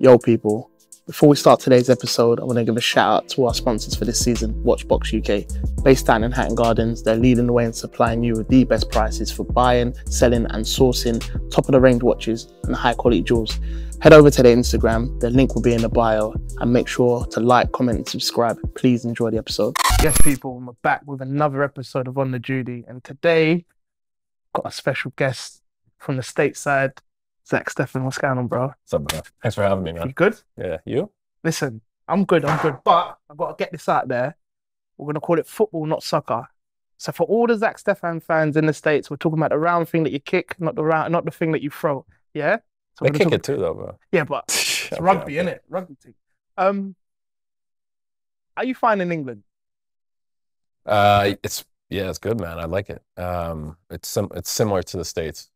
Yo, people. Before we start today's episode, I want to give a shout out to our sponsors for this season, Watchbox UK. Based down in Hatton Gardens, they're leading the way in supplying you with the best prices for buying, selling and sourcing top of the range watches and high quality jewels. Head over to their Instagram, the link will be in the bio, and make sure to like, comment and subscribe. Please enjoy the episode. Yes, people, we're back with another episode of On The Judy, and today got a special guest from the stateside, Zack Steffen. What's going on, bro? What's up, bro? Thanks for having me, man. You good? Yeah, you? Listen, I'm good, but I've got to get this out there. We're going to call it football, not soccer. So for all the Zack Steffen fans in the States, we're talking about the round thing that you kick, not the thing that you throw. Yeah? So they kick it too, though, bro. Yeah, but it's rugby, innit? Rugby team. Are you finding England? It's good, man. I like it. It's similar to the States.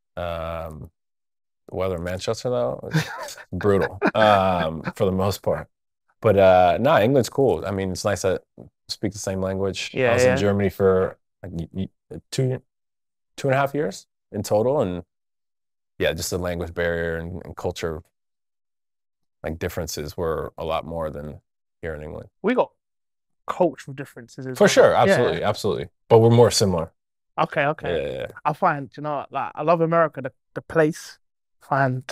The weather in Manchester, though, it's brutal for the most part. But no, England's cool. I mean, it's nice to speak the same language. Yeah, I was in Germany for like two and a half years in total, and yeah, just the language barrier and culture like differences were a lot more than here in England. We got cultural differences as for well. sure, absolutely, absolutely. But we're more similar. Okay. Yeah. I find, like, I love America, the place. Find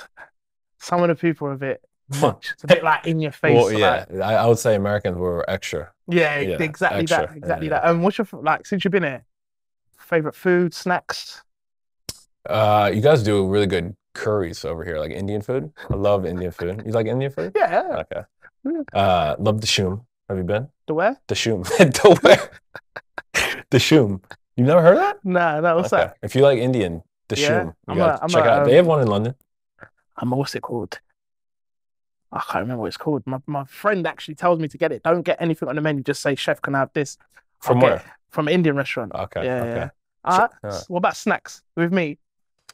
some of the people are a bit much. It's a bit like in your face. Well, yeah, like, I would say Americans were extra. Yeah, exactly extra. Exactly that. What's your, like, since you've been here, favorite food, snacks? You guys do really good curries over here, like Indian food. I love Indian food. You like Indian food? Yeah. Okay. Love the shoom. Have you been? The where? The shoom. The where? The shoom. You've never heard of that? Nah, what's that? If you like Indian, the shoom. You gotta check out. They have one in London. What's it called? I can't remember what it's called. My friend actually tells me to get it. Don't get anything on the menu. Just say, "Chef, can I have this?" From where? From an Indian restaurant. Okay. Yeah. All right. What about snacks? With me,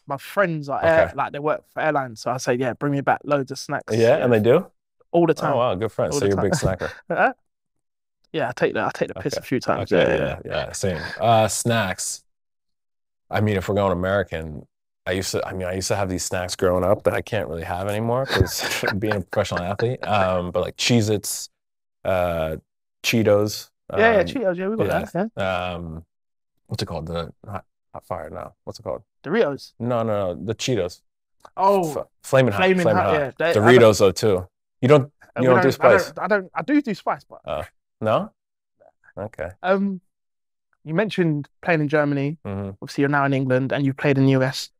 my friends are like they work for airlines, so I say, "Yeah, bring me back loads of snacks." Yeah, and they do all the time. Oh wow, good friends. So you're a big snacker. Yeah, I take the piss a few times. Okay, yeah, same. Snacks. I mean, if we're going American, I used to have these snacks growing up that I can't really have anymore because being a professional athlete. But like Cheez-Its, Cheetos. Cheetos. Yeah, we got that. Yeah. What's it called? The hot fire now. What's it called? Doritos. No, the Cheetos. Oh, Flaming hot. Yeah. Doritos though too. You don't do spice. I do spice, but no. Okay. You mentioned playing in Germany. Mm-hmm. Obviously, you're now in England, and you've played in the US.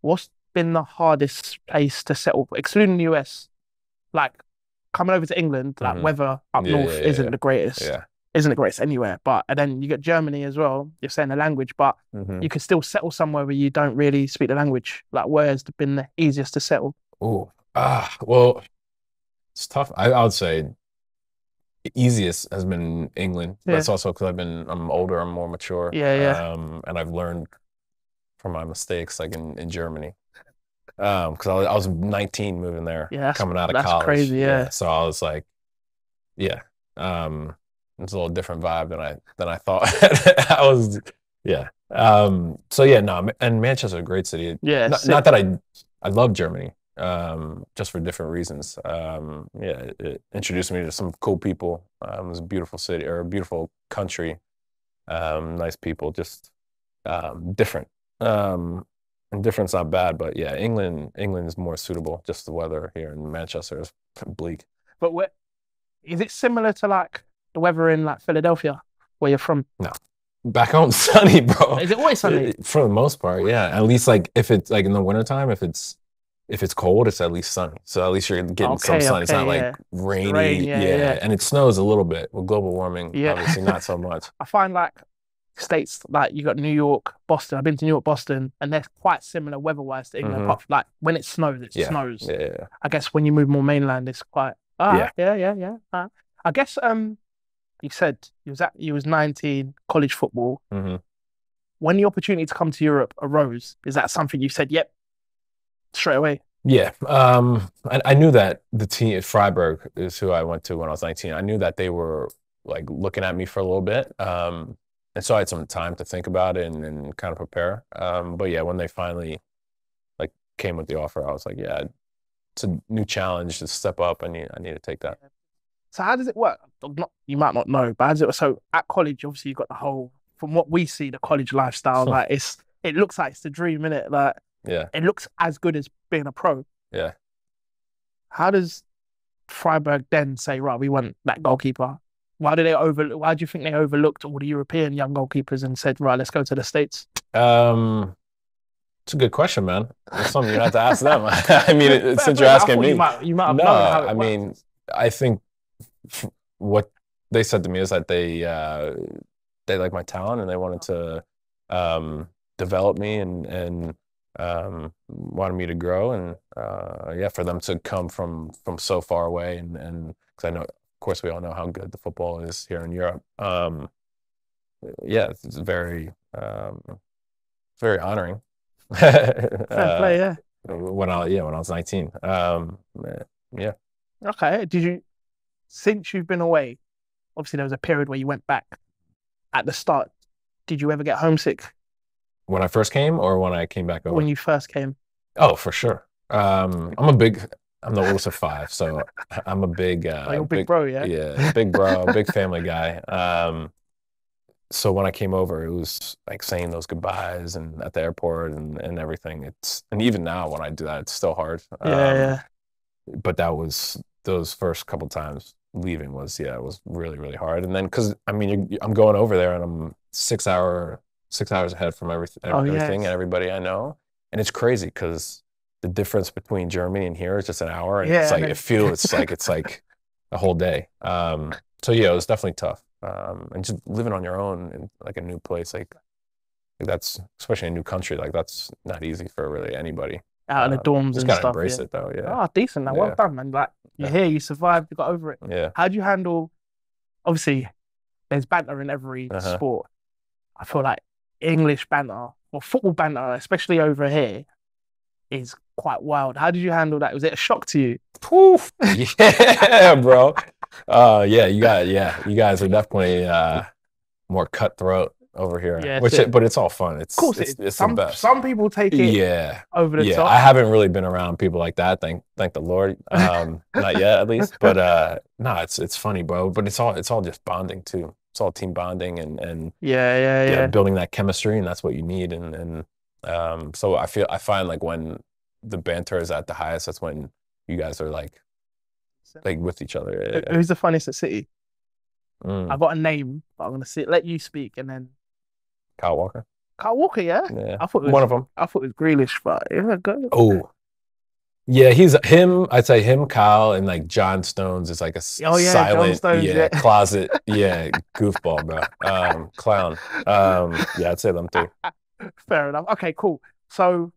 What's been the hardest place to settle, excluding the US? Like coming over to England, like weather up north isn't the greatest. Yeah. Isn't the greatest anywhere. And then you get Germany as well. You're saying the language, but you can still settle somewhere where you don't really speak the language. Like, where's been the easiest to settle? Well, it's tough. I would say the easiest has been England. Yeah. That's also because I'm older, I'm more mature. Yeah. And I've learned from my mistakes, like in Germany. Because I was 19 moving there, coming out of college. That's crazy, yeah. So I was like, it's a little different vibe than I thought. And Manchester's a great city. Yeah. Not that I love Germany. Just for different reasons. It introduced me to some cool people. It was a beautiful city or a beautiful country. Nice people, just different. And different's not bad, but yeah, England is more suitable. Just the weather here in Manchester is bleak. But is it similar to like the weather in like Philadelphia, where you're from? No. Back home, sunny, bro. Is it always sunny? For the most part, yeah. At least like if it's like in the wintertime, if it's cold, it's at least sunny. So at least you're getting some sun. It's not like rainy. And it snows a little bit with global warming. Yeah. Obviously not so much. I find like states, like you got New York, Boston. I've been to New York, Boston, and they're quite similar weather-wise to England. Apart from, like when it snows, it snows. Yeah. I guess when you move more mainland, it's quite. Yeah. I guess you said you was 19, college football. When the opportunity to come to Europe arose, is that something you said, yep, straight away? Yeah. I knew that the team at Freiburg is who I went to when I was 19. I knew that they were like looking at me for a little bit. And so I had some time to think about it and kind of prepare. But yeah, when they finally like came with the offer, I was like, yeah, a new challenge to step up. I need to take that. So how does it work? You might not know, but how does it? So at college, obviously, you've got the whole, from what we see, the college lifestyle. Like it looks like it's the dream, innit? Like it looks as good as being a pro. Yeah. How does Freiburg then say, right, we want that goalkeeper? Why do you think they overlooked all the European young goalkeepers and said, right, let's go to the States? It's a good question, man. It's something you have to ask them. I mean, since you're asking me, you might have known how it works. I think what they said to me is that they like my talent and they wanted to develop me and wanted me to grow and for them to come from so far away and because I know, of course, we all know how good the football is here in Europe. It's very very honoring. Fair play, yeah. When I was 19. Yeah. Okay. Since you've been away, obviously there was a period where you went back at the start. Did you ever get homesick? When I first came or when I came back over? When you first came. Oh, for sure. I'm the oldest of 5, so I'm a big you're a big bro, yeah? Yeah, big bro, big family guy. So when I came over, it was like saying those goodbyes and at the airport and everything. And even now when I do that, it's still hard. Yeah. But that was those first couple times leaving was really, really hard. And then because I'm going over there and I'm 6 hours ahead from everything and everybody I know. And it's crazy because the difference between Germany and here is just an hour. And it's like it's like a whole day. So yeah, it was definitely tough. And just living on your own in like a new place, like that's, especially in a new country, like that's not easy for really anybody. Out in the dorms just and gotta stuff. Embrace it though, yeah. Oh, decent. Now, well done, man. Like you're here, you survived, you got over it. Yeah. How do you handle? Obviously, there's banter in every sport. I feel like English banter or football banter, especially over here, is quite wild. How did you handle that? Was it a shock to you? Poof. Yeah, bro. You guys are definitely more cutthroat over here. Yeah, but it's all fun. Of course, it's the best. Some people take it over the top. I haven't really been around people like that. Thank the Lord. Not yet, at least. But it's funny, bro. But it's all just bonding too. It's all team bonding and building that chemistry, and that's what you need. And so I find like when the banter is at the highest, that's when you guys are like with each other. Who's the funniest at City? I've got a name, but I'm gonna let you speak and then. Kyle Walker. Kyle Walker, yeah. I thought it was, one of them. I thought it was Grealish, but go. Oh, yeah, he's him. I'd say him, Kyle, and like John Stones is like a silent, closet, goofball, bro. Clown. I'd say them too. Fair enough. Okay, cool. So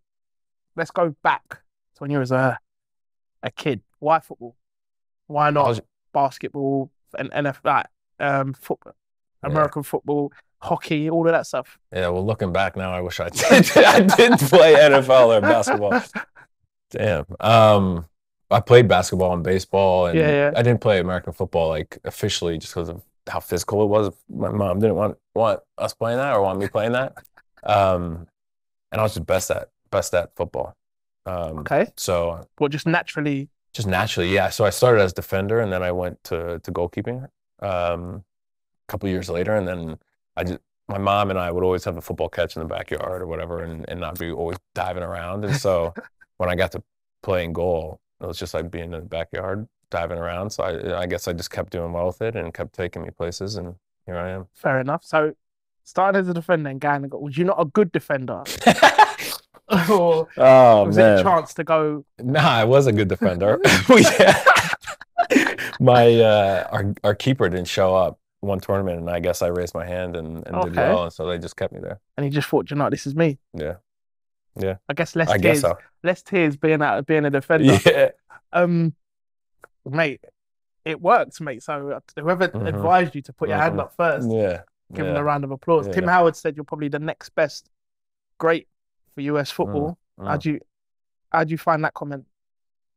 let's go back to when you was a kid. Why football? Why not basketball and NFL, football, American football? Hockey, all of that stuff. Yeah, well, looking back now, I wish I did. I did play NFL or basketball. Damn. I played basketball and baseball, and I didn't play American football like officially just because of how physical it was. My mom didn't want us playing that or want me playing that. And I was just best at football. So just naturally. Just naturally, yeah. So I started as defender, and then I went to goalkeeping. A couple of years later, and then. My mom and I would always have a football catch in the backyard or whatever and not be always diving around. And so when I got to play in goal, it was just like being in the backyard, diving around. So I guess I just kept doing well with it and kept taking me places, and here I am. Fair enough. So started as a defender and going to goal. Was you not a good defender? Or was it a chance to go? Nah, I was a good defender. Our keeper didn't show up one tournament, and I guess I raised my hand and did well, and so they just kept me there. And he just thought, this is me. Yeah. I guess less tears being a defender. Yeah. Mate, it works, mate. So whoever advised you to put your hand up first, give him a round of applause. Yeah. Tim Howard said you're probably the next best great for US football. How do you find that comment?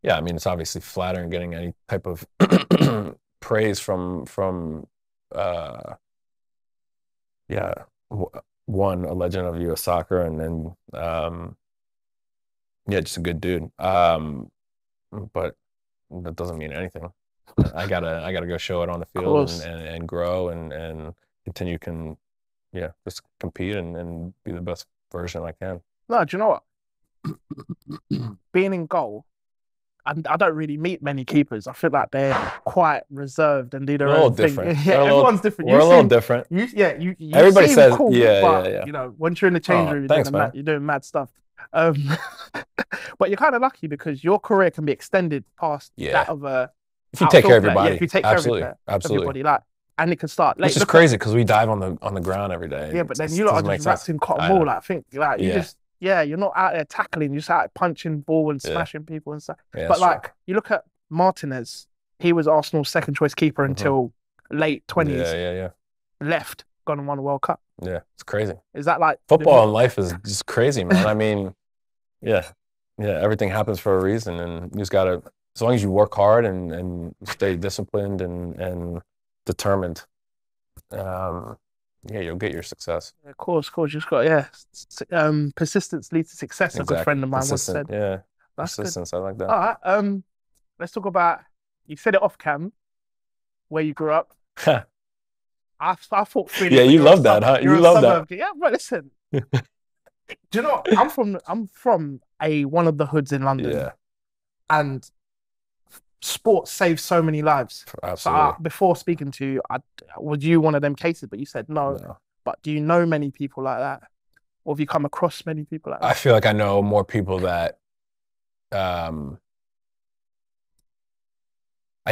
Yeah, I mean, it's obviously flattering getting any type of praise from one, a legend of U.S. soccer, and then just a good dude. but that doesn't mean anything. I gotta go show it on the Of field course. and grow and continue just compete and be the best version I can. No, do you know what? Being in goal, I don't really meet many keepers. I feel like they're quite reserved and do their We're a little own thing. different. Yeah, everyone's different. We're a little different. You Everybody seem says, cool, yeah, but yeah. you know, once you're in the change room, Thanks, man. you're doing mad stuff. Um, but you're kind of lucky because your career can be extended past that of a. If you take care of your player. body, Yeah, if you take care of everybody, like, and it can start. Which is crazy because we dive on the ground every day. Yeah, but then you lot are just wrapped in cotton wool. Like, I think, like, you just. Yeah, you're not out there tackling. You're just out there punching ball and smashing people and stuff. Yeah, but like, you look at Martinez, he was Arsenal's second choice keeper until late 20s. Yeah. Left, gone and won a World Cup. Yeah, it's crazy. Is that like football and life is just crazy, man? I mean, yeah, everything happens for a reason, and you just gotta, as long as you work hard and stay disciplined and determined, you'll get your success. Of course. You just got, persistence leads to success. Exactly. A good friend of mine once said. Yeah, that's persistence. Good. I like that. All right. Let's talk about. You said it off cam, where you grew up. I thought. Yeah, you love that, huh? You love that. Yeah, but listen. Do you know what? I'm from one of the hoods in London. Yeah. And sport saves so many lives. Absolutely. So before speaking to you, was you one of them cases? But you said no. But do you know many people like that? Or have you come across many people like that? I feel like I know more people that I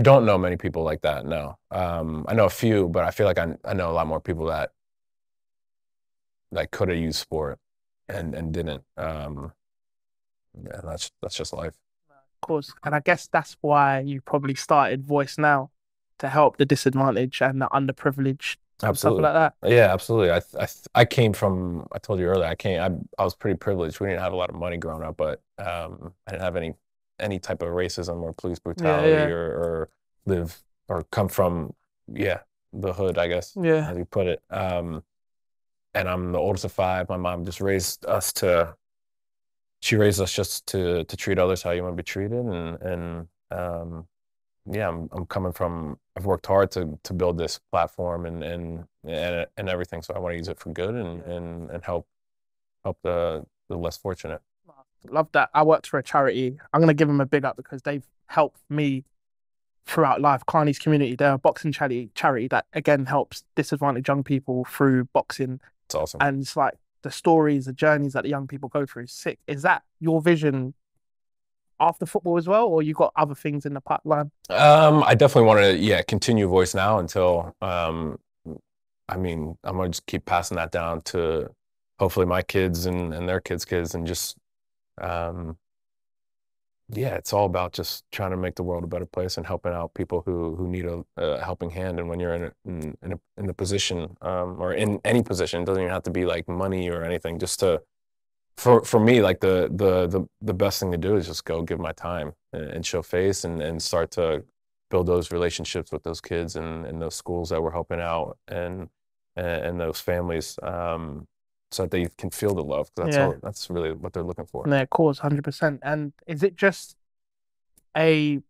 don't know many people like that, no. I know a few, but I feel like I know a lot more people that could have used sport and didn't. That's just life. Of course. And I guess that's why you probably started Voice Now, to help the disadvantaged and the underprivileged. Absolutely. Stuff like that. Yeah, absolutely. I came from, I told you earlier, I was pretty privileged. We didn't have a lot of money growing up, but I didn't have any type of racism or police brutality or live or come from the hood, I guess, as you put it. And I'm the oldest of 5. My mom just raised us just to treat others how you want to be treated, and I'm coming from, I've worked hard to build this platform and everything, so I want to use it for good and help the less fortunate. Love that. I worked for a charity. I'm going to give them a big up because they've helped me throughout life. Carney's Community, they're a boxing charity that again helps disadvantaged young people through boxing. It's awesome. And it's like the stories, the journeys that the young people go through. Sick. Is that your vision after football as well, or you got other things in the pipeline? I definitely want to continue Voice Now until I'm gonna just keep passing that down to hopefully my kids and their kids' and just it's all about just trying to make the world a better place and helping out people who need a helping hand. And when you're in a position or in any position, it doesn't even have to be like money or anything, just to for me, like the best thing to do is just go give my time and show face and start to build those relationships with those kids and those schools that we're helping out and those families, so that they can feel the love. That's really what they're looking for. Yeah, of course, 100%. And is it just a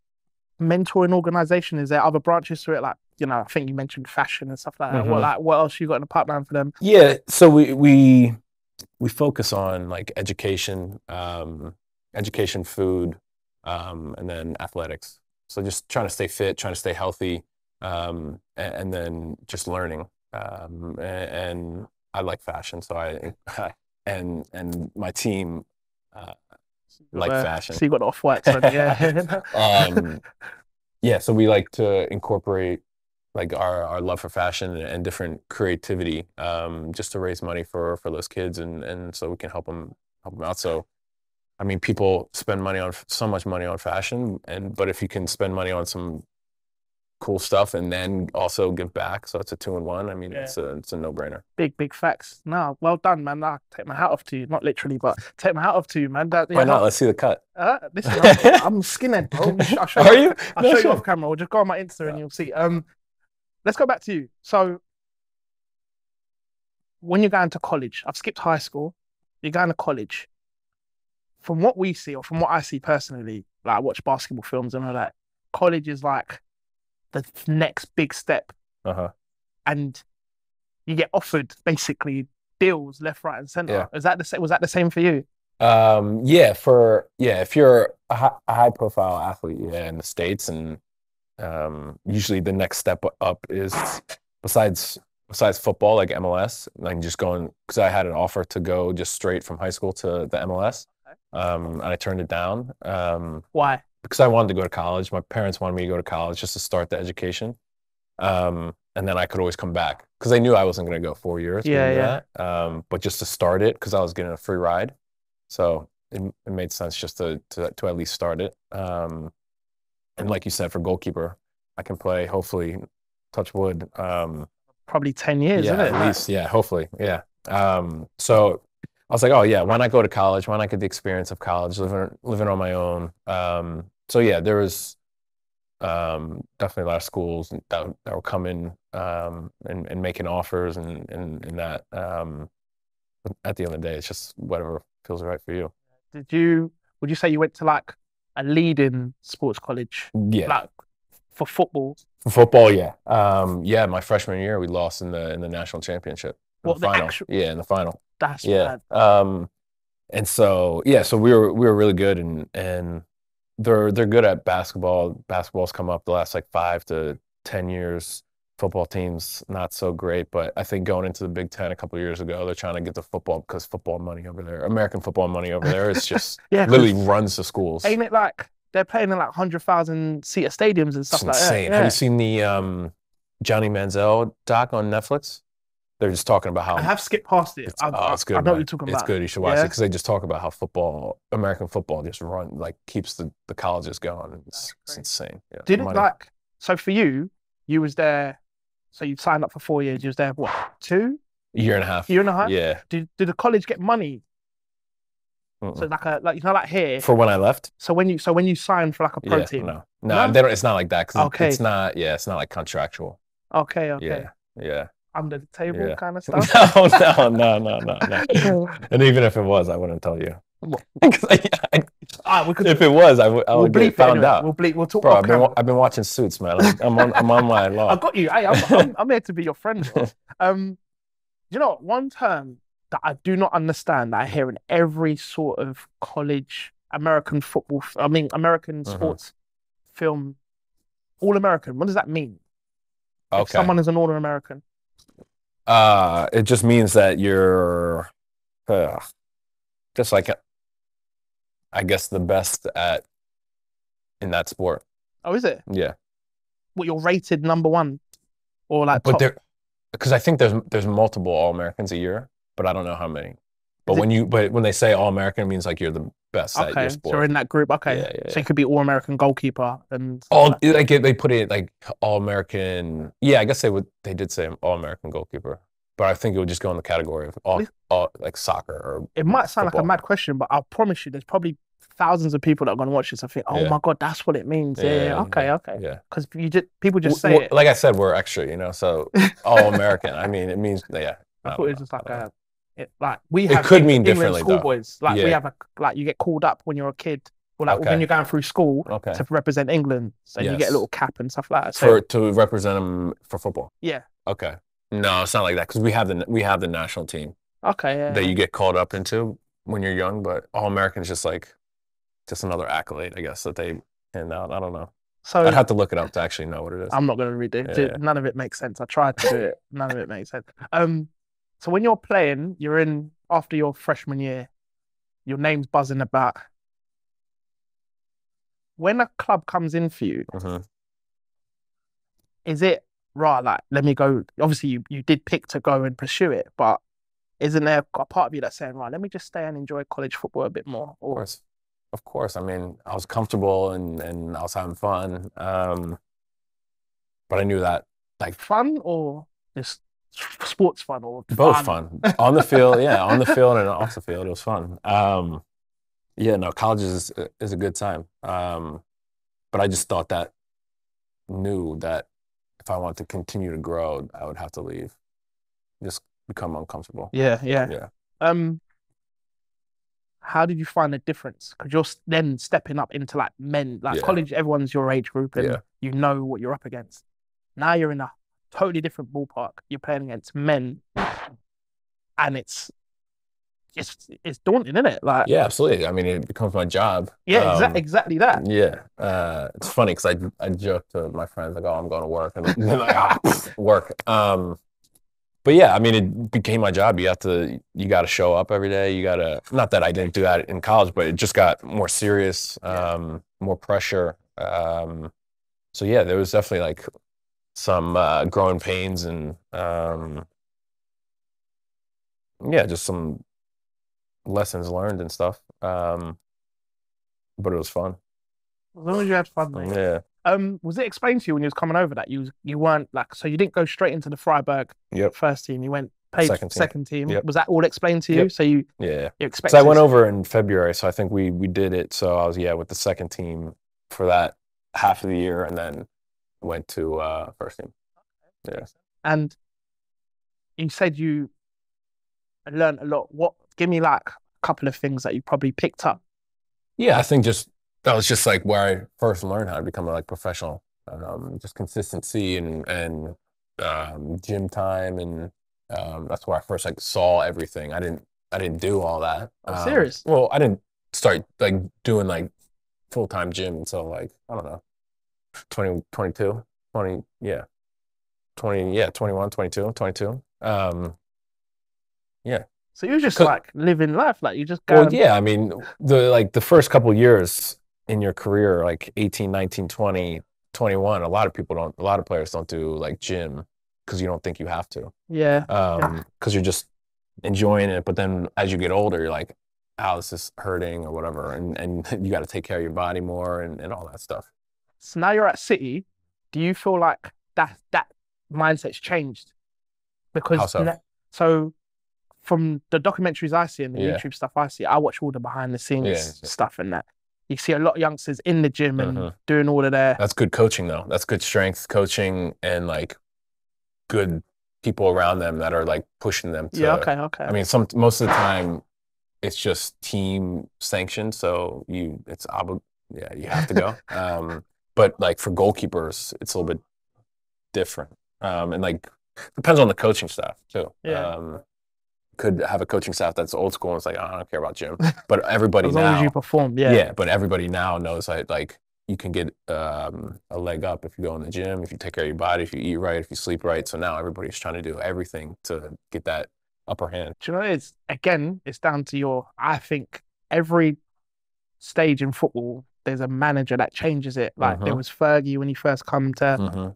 mentoring organization? Is there other branches to it? Like, I think you mentioned fashion and stuff like that. Mm-hmm. What else you got in the pipeline for them? Yeah, so we focus on like education, food, and then athletics. So just trying to stay fit, trying to stay healthy, and then just learning. And I like fashion, so and my team like fashion. So you got the off-whites on, yeah. So we like to incorporate like our love for fashion and different creativity, just to raise money for those kids and so we can help them out. So, I mean, people spend so much money on fashion, but if you can spend money on some cool stuff and then also give back, so it's a 2-in-1. I mean, it's a no-brainer. Big facts. No, well done, man. I take my hat off to you. Not literally, but take my hat off to you, man. Why not? Let's see the cut. Listen, I'm skinhead, bro. I'll show Are you? I'll show you off camera. Or just go on my Insta and you'll see. Let's go back to you. So, when you're going to college, I've skipped high school. You're going to college. From what we see, or from what I see personally, like I watch basketball films and all that. College is like the next big step, and you get offered basically deals left, right, and center. Yeah. Is that the same? Was that the same for you? Yeah, if you're a high profile athlete, yeah, in the States, and usually the next step up is besides football, like MLS, like just going, because I had an offer to go just straight from high school to the MLS, and I turned it down. Why? Because I wanted to go to college. My parents wanted me to go to college just to start the education. And then I could always come back because they knew I wasn't going to go 4 years. Yeah. But just to start it, because I was getting a free ride. So it made sense just to at least start it. And like you said, for goalkeeper, I can play, hopefully, touch wood. Probably 10 years, yeah, isn't it? at least, yeah, hopefully, yeah. So I was like, oh yeah, why not go to college? Why not get the experience of college, living on my own? So yeah, there was definitely a lot of schools that were coming and making offers and that. But at the end of the day, it's just whatever feels right for you. Would you say you went to like a leading sports college? Yeah. Like for football? For football, yeah. Yeah, my freshman year we lost in the national championship. What, the final? Actual... Yeah, in the final. That's yeah. bad. And so yeah, so we were really good, and they're good at basketball. Basketball's come up the last like 5 to 10 years. Football teams not so great, but I think going into the Big Ten a couple of years ago, they're trying to get the football, because football money over there, American football money over there, it's just literally runs the schools. Ain't it like they're playing in like 100,000 seater stadiums and stuff like that? Insane. Have you seen the Johnny Manziel doc on Netflix? They're just talking about how... I have skipped past it. It's good. I know what you're talking about. It's good. You should watch it, because they just talk about how American football just keeps the colleges going. It's insane. Yeah, Did it so for you was there, so you signed up for 4 years, you was there, what, 2? Year and a half. Year and a half? Yeah. Did the college get money? So like here. For when I left? So when you signed for like a pro team? No, they don't, it's not like that, because it's not like contractual. Okay. Yeah. Under the table kind of stuff? No. And even if it was, I wouldn't tell you. If it was, I would get found out. We'll talk. Bro, I've been watching Suits, man. I'm on my law. I got you. Hey, I'm here to be your friend. You know, one term that I do not understand that I hear in every sort of college American sports film, All-American. What does that mean? Okay. If someone is an All-American. It just means that you're just like, I guess, the best in that sport. Oh, is it? Yeah. What, you're rated number 1, or like? But because I think there's multiple All-Americans a year, but I don't know how many. But when they say All-American, it means like you're the best at your sport. So you're in that group. Okay. Yeah. So you could be All-American goalkeeper and they put it like All-American. Yeah, I guess they did say All-American goalkeeper, but I think it would just go in the category of all like soccer or. It might sound football. like a mad question, but I promise you, there's probably thousands of people that are going to watch this. I think, oh my God, that's what it means. Okay. Yeah. Because people just say it. Like I said, we're extra, so All-American. I mean, it means I thought it was just like it could mean differently. Schoolboys, we have you get called up when you're a kid, or when you're going through school to represent England, and you get a little cap and stuff like that. So, to represent them for football. Yeah. Okay. No, it's not like that, because we have the national team. Okay. Yeah. That you get called up into when you're young, but All-American is just another accolade, I guess, that they hand out. I don't know. So I'd have to look it up to actually know what it is. I'm not going to read it. Yeah. None of it makes sense. I tried to do it. None of it makes sense. So when you're playing, you're in after your freshman year, your name's buzzing about. When a club comes in for you, is it right? Like, let me go. Obviously, you did pick to go and pursue it, but isn't there a part of you that's saying, right, let me just stay and enjoy college football a bit more? Of course. I mean, I was comfortable and I was having fun, but I knew that fun or just sports fun or both fun on the field, on the field and off the field. It was fun. College is a good time. But I just knew that if I wanted to continue to grow, I would have to leave, just become uncomfortable. Yeah. How did you find the difference? Because you're then stepping up into like men, like Yeah. college, everyone's your age group and Yeah. you know what you're up against. Now you're in a totally different ballpark. You're playing against men and it's daunting, isn't it? Like, Yeah, absolutely. I mean, it becomes my job. yeah, exactly that. Yeah. It's funny because I joke to my friends like, "Oh, I'm going to work," and they're like, "Ah, work." But yeah, I mean, it became my job. You got to show up every day. You got to, not that I didn't do that in college, but it just got more serious, more pressure. So yeah, there was definitely like some growing pains and yeah, just some lessons learned and stuff. But it was fun. As long as you had fun, mate. Yeah. Was it explained to you when you was coming over that you weren't like, so you didn't go straight into the Freiburg first team, you went played second team. Yep. Was that all explained to you? So you expected? So I went over in February, so I think we did it. So I was with the second team for that half of the year, and then went to first team. Yeah. And you said you learned a lot. Give me like a couple of things that you probably picked up. Yeah, I think that was just like where I first learned how to become a professional. Just consistency and gym time, and that's where I first saw everything. I didn't do all that. Serious? Well, I didn't start doing full-time gym until I don't know, 20, 22, 20, yeah. 21, 22, 22. Yeah. So you were just living life, you just go. Well, yeah, I mean, the first couple of years in your career, 18, 19, 20, 21, a lot of players don't do gym because you don't think you have to. Yeah. Because you're just enjoying it, but then as you get older, you're like, "Oh, this is hurting" or whatever, and you got to take care of your body more and all that stuff. So now you're at City. Do you feel like that mindset's changed? Because How so? So from the documentaries I see and the YouTube stuff I see, I watch all the behind the scenes stuff and that. You see a lot of youngsters in the gym and doing all of their. That's good coaching though. That's good strength coaching and good people around them that are pushing them to. Yeah, okay. I mean, most of the time it's just team sanctioned, so you have to go. But for goalkeepers, it's a little bit different. And depends on the coaching staff too. Yeah. Could have a coaching staff that's old school and it's I don't care about gym. But everybody as long now, as you perform, yeah. Yeah, but everybody now knows you can get a leg up if you go in the gym, if you take care of your body, if you eat right, if you sleep right. So now everybody's trying to do everything to get that upper hand. Do you know, it's down to I think every stage in football, there's a manager that changes it. There was Fergie when he first come to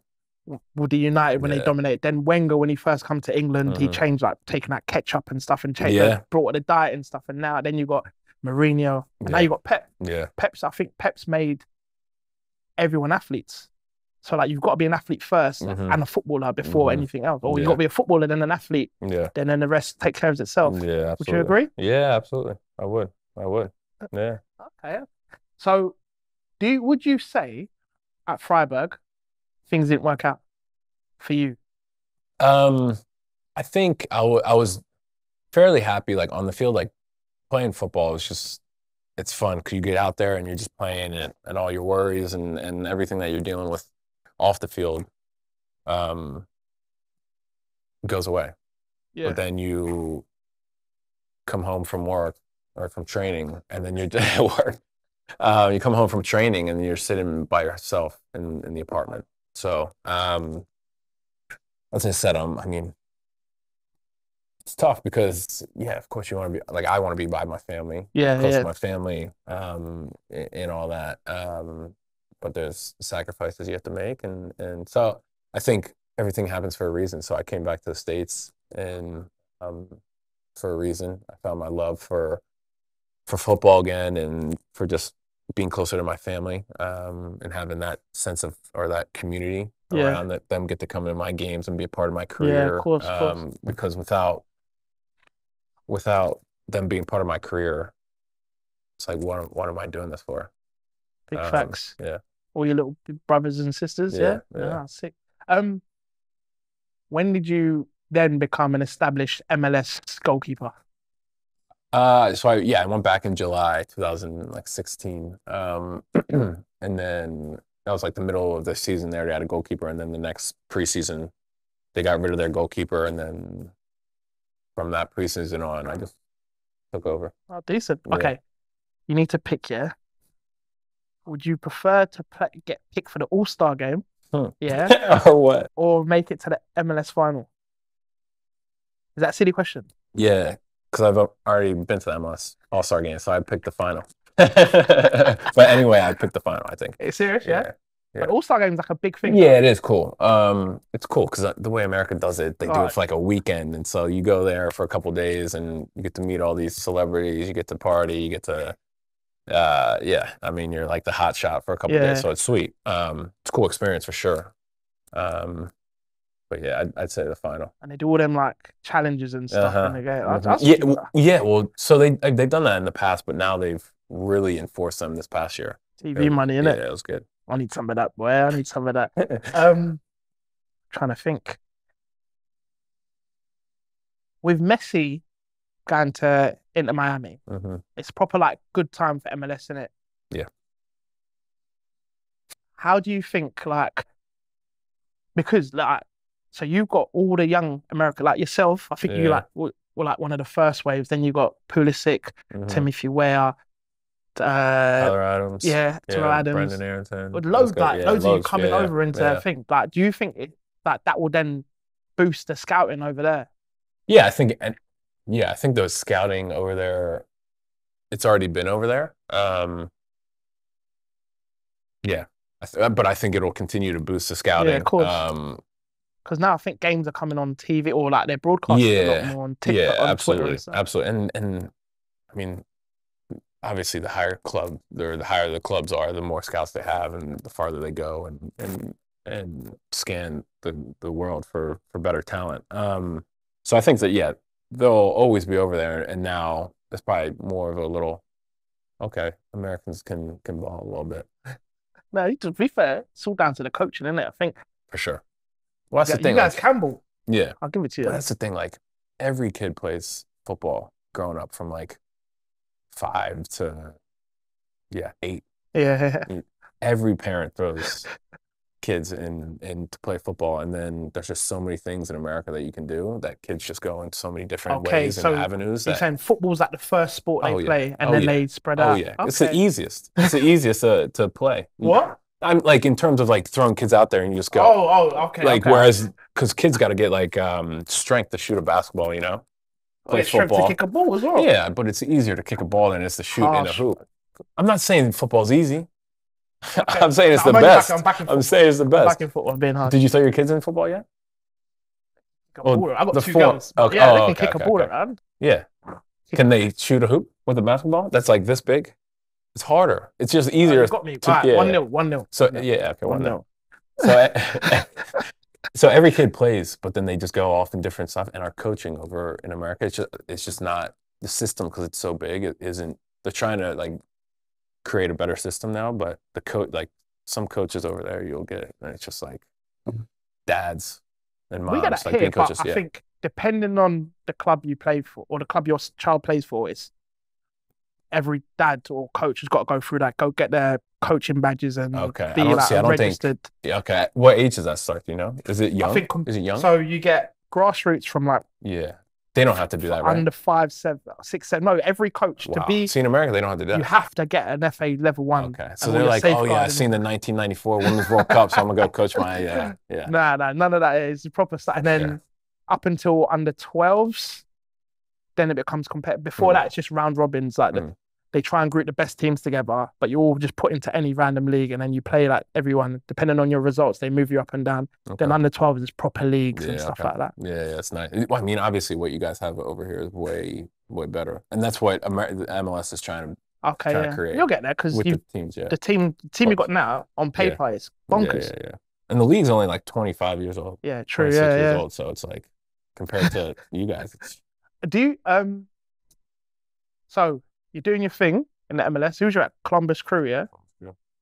with the United when they dominated. Then Wenger when he first come to England, he changed taking that ketchup and stuff and changed brought the diet and stuff. And now then you got Mourinho, and now you got Pep. Yeah. I think Pep's made everyone athletes. So you've got to be an athlete first and a footballer before anything else. Or you've got to be a footballer then an athlete. Yeah. Then the rest take care of itself. Yeah, absolutely. Would you agree? Yeah, absolutely. I would. Yeah. Okay. So would you say at Freiburg things didn't work out for you? I think I was fairly happy on the field, playing football is just, it's fun because you get out there and you're just playing it and all your worries and everything that you're dealing with off the field goes away. Yeah. But then you come home from work or from training and then you're at work. You come home from training and you're sitting by yourself in the apartment. So as I said, I mean, it's tough because of course you want to be I want to be by my family, close to my family, and all that. But there's sacrifices you have to make, and so I think everything happens for a reason. So I came back to the States and for a reason. I found my love for football again and for just being closer to my family and having that sense of or that community around that them get to come into my games and be a part of my career. Yeah, of course. Because without them being part of my career, it's what am I doing this for? Big facts. Yeah. All your little brothers and sisters. Yeah. Sick. When did you then become an established MLS goalkeeper? So I went back in July 2016. And then that was like the middle of the season there. They had a goalkeeper, and then the next preseason they got rid of their goalkeeper, and then from that preseason on, I just took over. Oh, decent. Yeah. Okay. You need to pick, yeah? Would you prefer to get picked for the All-Star game? Yeah. Or what? Or make it to the MLS final? Is that a silly question? Yeah, because I've already been to the MLS All-Star game, so I picked the final. But anyway, I picked the final, I think. Are you serious? Yeah. Yeah. But All-Star game is like a big thing. Yeah, it is cool. It's cool because the way America does it, they do it for like a weekend, and so you go there for a couple of days, and you get to meet all these celebrities. You get to party. You get to, yeah. I mean, you're like the hot shot for a couple of days, so it's sweet. It's a cool experience for sure. But yeah, I'd say the final. And they do all them like challenges and stuff in the game. Yeah. Well, so they've done that in the past, but now they've really enforced them this past year. TV money, innit? Yeah, it was good. I need some of that, boy. I need some of that. Trying to think. With Messi going to Inter Miami, it's proper like good time for MLS, innit? Yeah. How do you think, like, because like, so you've got all the young America, like yourself. I think you like were like one of the first waves. Then you got Pulisic, Timothy Weah, Tyler Adams, Tyler Adams, Brendan Aronson. Loads of you coming over into thing. Like, do you think that will then boost the scouting over there? Yeah, I think the scouting over there, it's already been over there. Yeah, but I think it'll continue to boost the scouting. Yeah, of course. Because now I think games are coming on TV or like they're broadcasting a lot more on TikTok, on Twitter. Absolutely. And I mean, obviously the higher the clubs are, the more scouts they have, and the farther they go and scan the world for better talent. So I think that they'll always be over there, and now it's probably more of a little, okay, Americans can ball a little bit. No, to be fair, it's all down to the coaching, isn't it? I think for sure. Well, that's the thing. You guys can ball. Yeah, I'll give it to you. But that's the thing. Like every kid plays football growing up from like 5 to 8. Yeah. Every parent throws kids in to play football, and then there's just so many things in America that you can do that kids just go in so many different ways and avenues. You're saying football's like the first sport they play, and then they spread out. Oh yeah, it's the easiest. It's the easiest to play. What? I'm like in terms of like throwing kids out there and you just go. Okay. Like whereas because kids got to get like strength to shoot a basketball, you know. Play football. To kick a ball as well. Yeah, but it's easier to kick a ball than it is to shoot in a hoop. I'm not saying football's easy. Okay. I'm saying it's the best. I'm saying it's the best. Back in football, being hard. Did you throw your kids in football yet? I got 2 girls. Yeah, they can kick a ball around. Yeah. Can they shoot a hoop with a basketball that's like this big? It's harder. It's just easier. You got me. 1-0. So yeah, okay, 1-0. So so every kid plays, but then they just go off in different stuff. And our coaching over in America, it's just not the system because it's so big. It isn't. They're trying to like create a better system now, but the coach, like some coaches over there, you'll get it, and it's just like dads and moms. We get that like here, coaches, but I think depending on the club you play for or the club your child plays for, it's every dad or coach has got to go through that, go get their coaching badges and be registered. Okay. What age does that start, do you know? Is it young? Is it young? So you get grassroots from like... Yeah. They don't have to do that, right? Under 5, 7, 6, 7. No, every coach to be... See, in America, they don't have to do that. You have to get an FA level 1. Okay. So they're like, oh yeah, I've seen the 1994 Women's World Cup, so I'm going to go coach my... Yeah. Nah, none of that is proper stuff. And then up until under 12s, then it becomes competitive. Before that, it's just round robins. Like they try and group the best teams together, but you all just put into any random league, and then you play like everyone. Depending on your results, they move you up and down. Okay. Then under 12s is proper leagues and stuff like that. Yeah, that's nice. Well, I mean, obviously, what you guys have over here is way better, and that's what the MLS is trying to create. You'll get there because the teams. The team you got now on paper is bonkers. Yeah. And the league's only like 25 years old. Yeah, true. 26 years old, so it's like compared to you guys. Do you So you're doing your thing in the MLS. Who's your Columbus Crew? Yeah.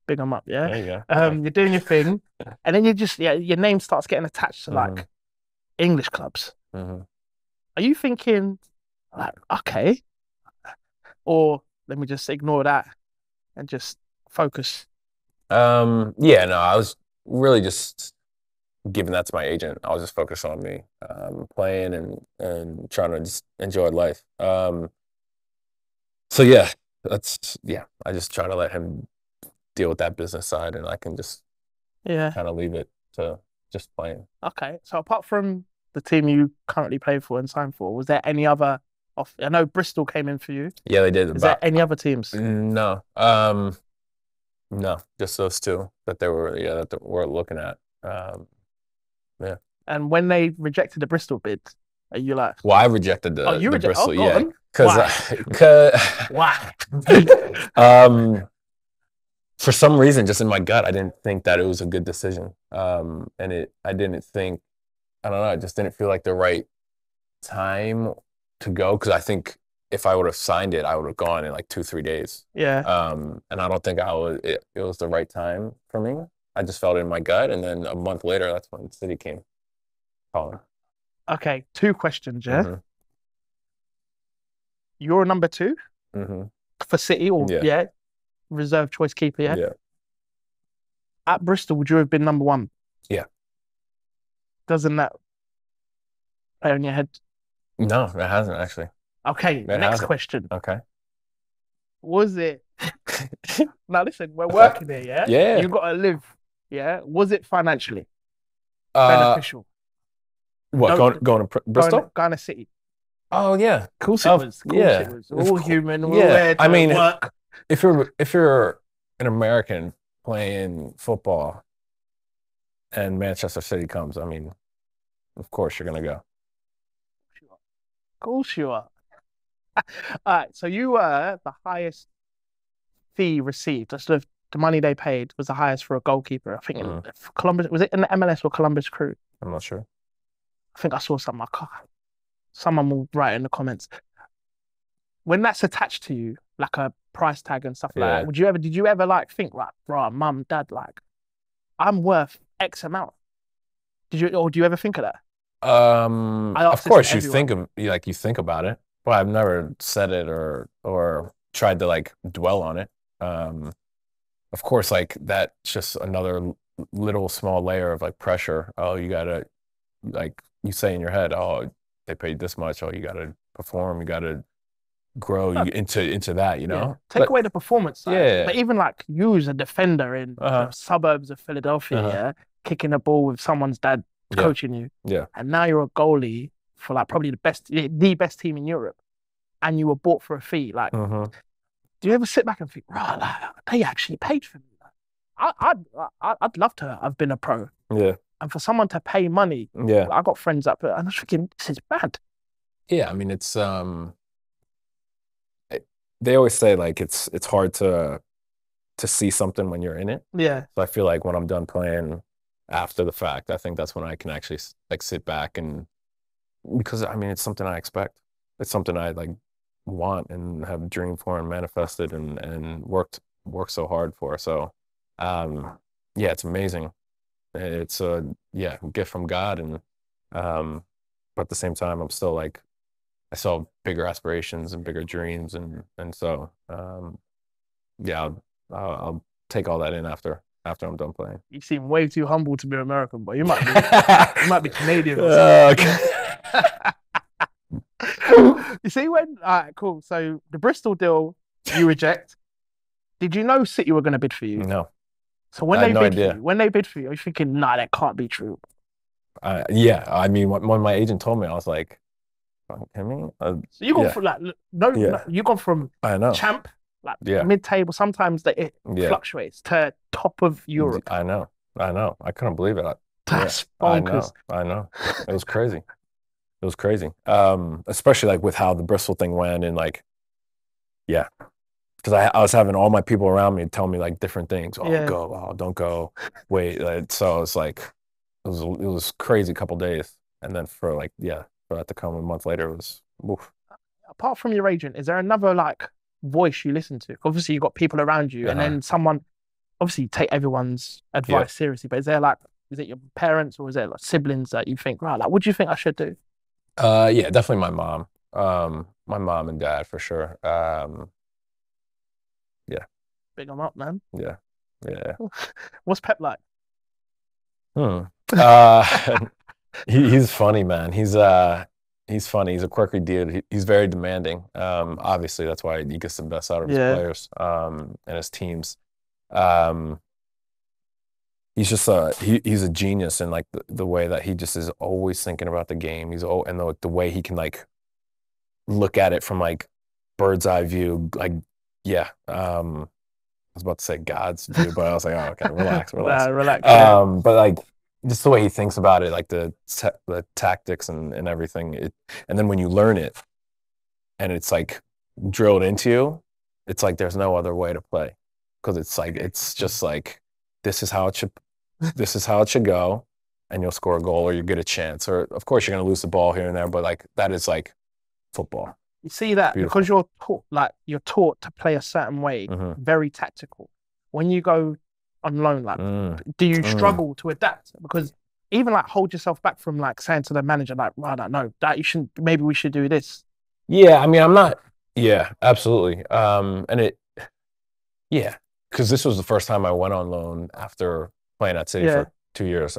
Big them up. Yeah. There you go. You're doing your thing, and then you just your name starts getting attached to like English clubs. Are you thinking like, okay, or let me just ignore that and just focus? Yeah, no, I was really just giving that to my agent. I was just focused on me, playing and trying to just enjoy life. So yeah, I just try to let him deal with that business side, and I can just kind of leave it to just playing. Okay. So apart from the team you currently play for and signed for, was there any other I know Bristol came in for you. Yeah, they did. Is there any other teams? No. No, just those two that that we're looking at. Yeah. And when they rejected the Bristol bid, are you like? Well, I rejected the Bristol, yeah, because why? For some reason, just in my gut, I didn't think that it was a good decision. I didn't think, I don't know, it just didn't feel like the right time to go, because I think if I would have signed it, I would have gone in like 2-3 days. Yeah. And I don't think it was the right time for me. I just felt it in my gut, and then a month later, that's when City came calling. Okay, 2 questions, yeah? Mm-hmm. You're number 2 for City, or reserve choice keeper, yeah? Yeah. At Bristol, would you have been number 1? Yeah. Doesn't that play on your head? No, it hasn't actually. Okay, next question. Okay. Was it... Now listen, we're working here, yeah? Yeah. You've got to live, yeah? Was it financially beneficial? What, going to Bristol? Going to City. Oh, yeah. Of course it was. Of course it was. All human. Yeah. I mean, work. If you're an American playing football and Manchester City comes, I mean, of course you're going to go. Of course you are. All right, so you were the highest fee received. That's the money they paid was the highest for a goalkeeper. I think in Columbus, was it in the MLS or Columbus Crew? I'm not sure. I think I saw something. Someone will write in the comments. When that's attached to you, like a price tag and stuff like that, did you ever like think like, bro, mum, dad, like, I'm worth X amount? Do you ever think of that? Of course you think about it, but I've never said it or tried to like dwell on it. Of course, like that's just another little small layer of like pressure. Oh, you gotta, like you say in your head, oh, they paid this much. Oh, you gotta perform. You gotta grow into that, you know. Yeah. Take away the performance side. Yeah. But even like you as a defender in the suburbs of Philadelphia, kicking a ball with someone's dad coaching you. Yeah. And now you're a goalie for like probably the best team in Europe, and you were bought for a fee. Like, do you ever sit back and think, right, like, they actually paid for me? I'd love to have been a pro. Yeah. And for someone to pay money, I got friends up, and I was thinking, this is bad. Yeah, I mean, it's they always say like it's hard to see something when you're in it. Yeah. So I feel like when I'm done playing after the fact, I think that's when I can actually like sit back, and because I mean it's something I expect. It's something I like want and have dreamed for and manifested and worked so hard for. So yeah, it's amazing. It's a gift from God, and but at the same time I'm still like, I saw bigger aspirations and bigger dreams, and so I'll take all that in after I'm done playing. You seem way too humble to be American, but you might be Canadian. Okay. You see when? All right, cool. So the Bristol deal you reject. Did you know City were going to bid for you? No. So when they bid for you, are you thinking, nah, that can't be true? Yeah, I mean, when my agent told me, I was like, I mean, so you gone from like you gone from champ, like mid-table. Sometimes it fluctuates to top of Europe. I know. I couldn't believe it. That's bonkers. I know. It was crazy. It was crazy. Especially like with how the Bristol thing went, and like, because I was having all my people around me tell me like different things. Oh, go. Oh, don't go. Wait. So it's like it was crazy couple days, and then for that to come a month later, it was oof. Apart from your agent, is there another like voice you listen to? Obviously, you've got people around you, and then someone. Obviously, take everyone's advice seriously, but is it your parents or is it like siblings that you think, right, like, what do you think I should do? Yeah, definitely my mom. My mom and dad for sure. Yeah, Big 'em up, man. yeah, yeah. What's Pep like? Hmm. Uh, he's funny, man. He's funny. He's a quirky dude. He's very demanding. Obviously that's why he gets the best out of his Yeah. players, and his teams. Um, he's just he's a genius in like the way that he just is always thinking about the game. And the way he can like look at it from like bird's eye view, like yeah. I was about to say God's view, but I was like, oh, okay, relax, relax. Nah, relax. Yeah. But like just the way he thinks about it, like the tactics and everything. And then when you learn it and it's like drilled into you, it's like there's no other way to play, because it's just like this is how it should go, and you'll score a goal or you get a chance, or of course you're gonna lose the ball here and there, but like that is like football. You see that Beautiful. because you're taught to play a certain way, very tactical. When you go on loan, like, do you struggle to adapt? Because even like hold yourself back from like saying to the manager, like, I don't know, that you shouldn't. Maybe we should do this. Yeah, I mean, I'm not. Yeah, absolutely. Yeah, because this was the first time I went on loan after playing at City for 2 years.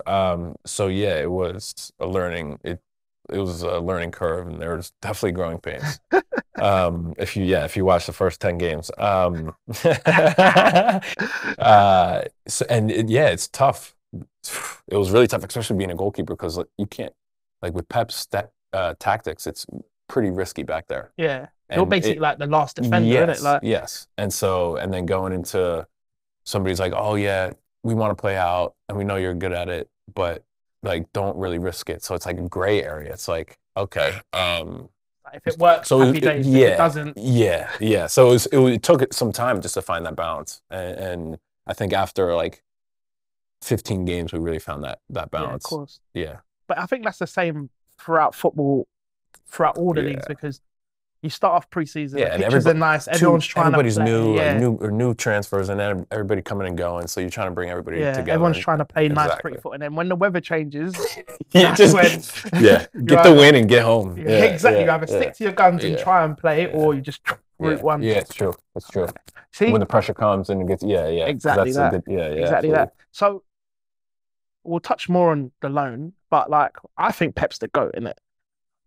So yeah, it was a learning. It was a learning curve, and there was definitely growing pains. If you watch the first 10 games, it's tough. It was really tough, especially being a goalkeeper, because you can't, like with Pep's tactics, it's pretty risky back there. Yeah, you're basically like the last defender, yes, isn't it? Like, yes, and then going into somebody's like, oh yeah, we want to play out, and we know you're good at it, but like don't really risk it. So it's like a gray area. It's like, okay, if it works, so happy days. If it doesn't, yeah. So it took some time just to find that balance, and I think after like 15 games, we really found that balance. Yeah, of course. Yeah, but I think that's the same throughout football, throughout all the leagues, because you start off preseason, the pictures are nice, everyone's trying to play. Everybody's new transfers, and then everybody coming and going, so you're trying to bring everybody together. Everyone's trying to play nice pretty foot, and then when the weather changes, get the win and get home. Exactly, you either stick to your guns and try and play, or you just route one. Yeah, it's true. It's true. See, when the pressure comes and it gets exactly that. Exactly that. So we'll touch more on the loan, but like I think Pep's the GOAT, innit?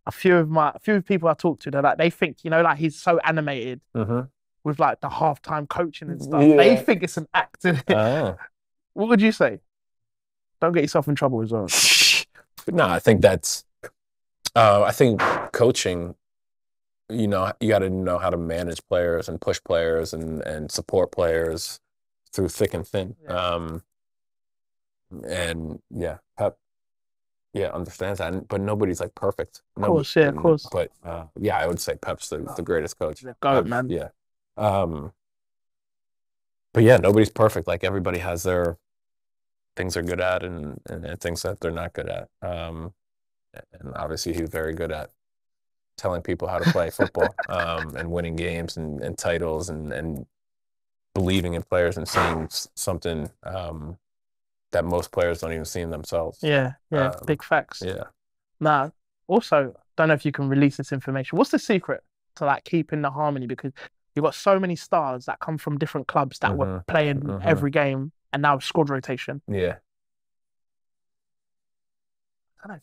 A few people I talk to, they're like, they think, like he's so animated with like the halftime coaching and stuff. They think it's an act. What would you say? Don't get yourself in trouble as well. No, I think that's. I think coaching. You got to know how to manage players and push players and support players through thick and thin. Pep. Yeah, understands that, but nobody's like perfect. Of course. But I would say Pep's the greatest coach. The GOAT, man. Yeah. But yeah, nobody's perfect. Like everybody has their things they're good at and things that they're not good at. And obviously he's very good at telling people how to play football, and winning games and titles and believing in players and seeing something that most players don't even see in themselves. Yeah, big facts. Yeah. Nah, also, don't know if you can release this information. What's the secret to like keeping the harmony? Because you've got so many stars that come from different clubs that were playing every game, and now squad rotation. Yeah. I don't know.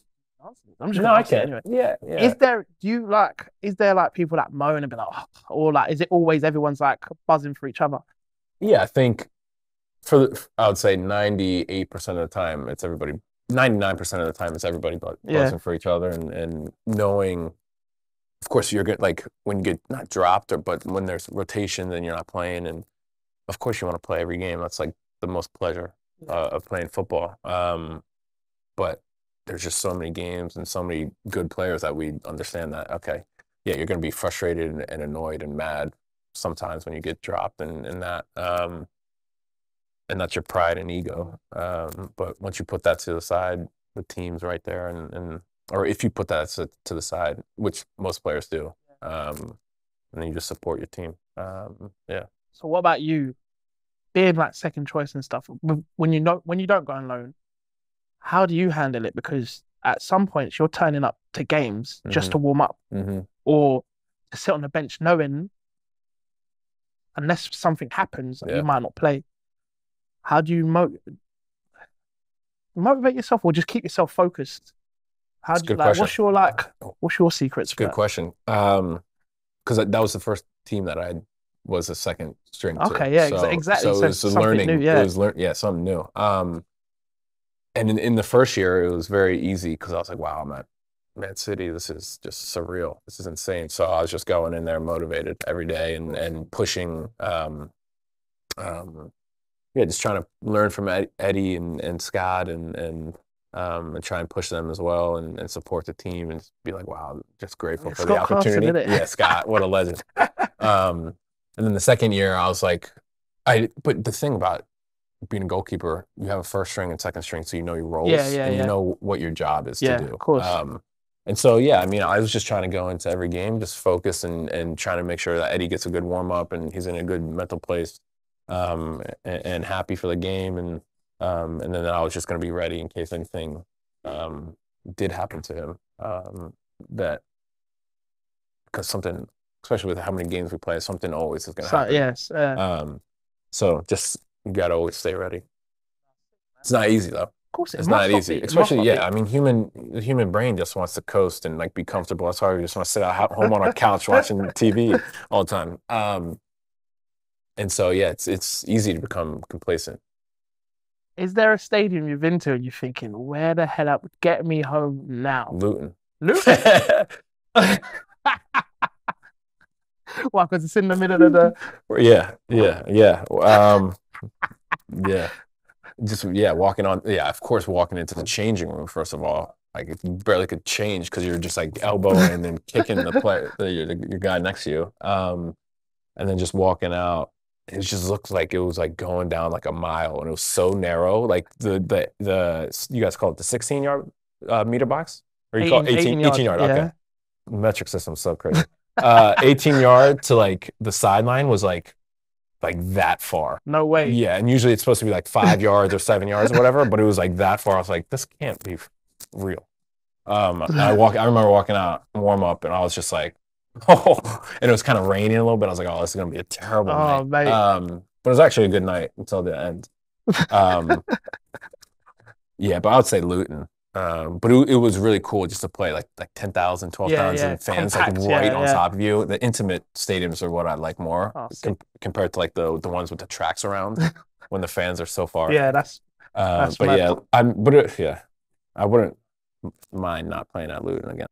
I'm just gonna ask it anyway. Yeah. Is there like people that moan and be like, oh, or like, is it always everyone's like buzzing for each other? Yeah, I think I would say 98% of the time it's everybody. 99% of the time it's everybody buzzing for each other and knowing. Of course, you're good. Like when you get not dropped, but when there's rotation, then you're not playing, and of course you want to play every game. That's like the most pleasure of playing football. But there's just so many games and so many good players that we understand that, okay, yeah, you're going to be frustrated and annoyed and mad sometimes when you get dropped and that. And that's your pride and ego. But once you put that to the side, the team's right there. Or if you put that to the side, which most players do, and then you just support your team. Yeah. So what about you, being like second choice and stuff, when you don't go on loan, how do you handle it? Because at some points you're turning up to games just to warm up. or to sit on the bench knowing unless something happens, you might not play. How do you motivate yourself, or just keep yourself focused? How do you, like, what's your secrets for Good that? question. Because that was the first team that I was a second string to. Okay, yeah, exactly. So it was something new, yeah. It was something new. And in the first year, it was very easy because I was like, wow, I'm at Man City. This is just surreal. This is insane. So I was just going in there motivated every day and pushing. Just trying to learn from Eddie and Scott and try and push them as well and support the team and be like, wow, just grateful for the opportunity. Carson, yeah, Scott, what a legend. And then the second year, I was like, but the thing about being a goalkeeper, you have a first string and second string, so you know your roles and you know what your job is to do. Of course. And so, yeah, I mean, I was just trying to go into every game, just focus and trying to make sure that Eddie gets a good warm up and he's in a good mental place, and happy for the game. And then I was just going to be ready in case anything did happen to him. That because something, especially with how many games we play, something always is going to happen. Yes. So just you got to always stay ready. It's not easy though. Of course, it's not easy. Especially, I mean, the human brain just wants to coast and like be comfortable. That's why we just want to sit at home on our couch watching TV all the time. And so, yeah, it's easy to become complacent. Is there a stadium you've been to and you're thinking, where the hell up? Get me home now. Luton. Well, because it's in the middle of the. Yeah. Just walking on. Yeah, of course, walking into the changing room first of all, like you barely could change because you're just like elbowing and then kicking the player, your guy next to you, and then just walking out. It just looked like it was like going down like a mile, and it was so narrow. Like the you guys call it the 16-yard meter box, or you call it 18 yard? Yeah. Okay, metric system's so crazy. 18-yard to like the sideline was like that far. No way. Yeah, and usually it's supposed to be like 5 yards or 7 yards or whatever, but it was like that far. I was like, this can't be real. I remember walking out warm up, and I was just like, oh, and it was kind of raining a little bit. I was like, oh, this is gonna be a terrible night. Mate. But it was actually a good night until the end. Yeah, but I would say Luton. But it was really cool just to play like 10,000, 12,000 fans compact, like right on top of you. The intimate stadiums are what I like more compared to like the ones with the tracks around when the fans are so far. Yeah, that's but mad. I wouldn't mind not playing at Luton again.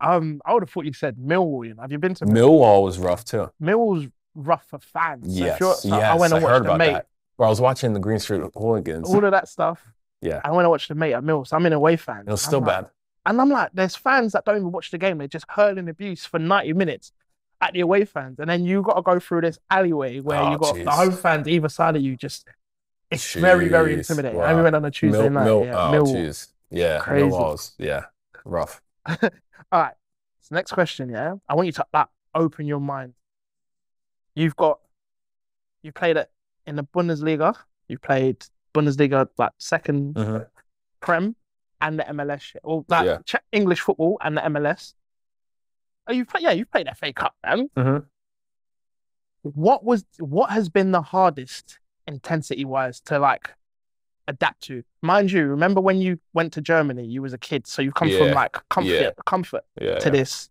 I would have thought you said Millwall. Have you been to Millwall? Was rough too. Millwall's rough for fans. Yes, I went and watched the mate. That. Where I was watching the Green Street Hooligans. All of that stuff. Yeah. I went and watched the mate at Mill, so I'm an away fan. It was still bad. And I'm like, there's fans that don't even watch the game. They're just hurling abuse for 90 minutes at the away fans. And then you got to go through this alleyway where you got the home fans either side of you. It's very, very intimidating. Wow. And we went on a Tuesday night. Jeez. Yeah. Crazy. Millwall's, rough. All right. So next question, yeah? I want you to open your mind. You played it in the Bundesliga. You played Bundesliga, like second Prem and the MLS. Well, English football and the MLS. Oh, you've played FA Cup, man. Mm-hmm. What has been the hardest intensity-wise to like adapt to? Mind you, remember when you went to Germany, you was a kid, so you've come from like comfort to this,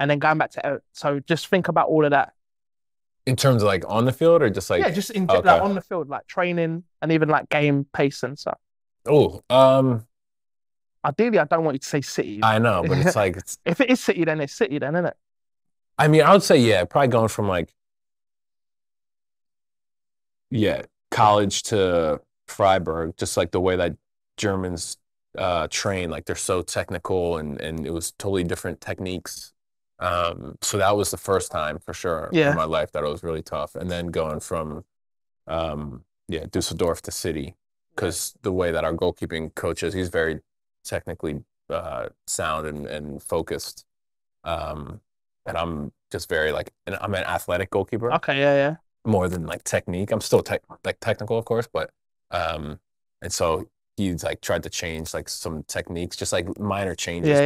and then going back to so just think about all of that. In terms of like on the field or just like just like on the field, like training and even like game pace and stuff. Oh, ideally, I don't want you to say City. I know, but it's like if it is City, then it's City, then isn't it? I mean, I would say probably going from like college to Freiburg, just like the way that Germans train, like they're so technical and it was totally different techniques. So that was the first time for sure in my life that it was really tough. And then going from Dusseldorf to City, because the way that our goalkeeping coach is, he's very technically sound and focused. And I'm just very and I'm an athletic goalkeeper. Okay, yeah. More than like technique. I'm still technical, of course, but and so he's like tried to change like some techniques, just like minor changes.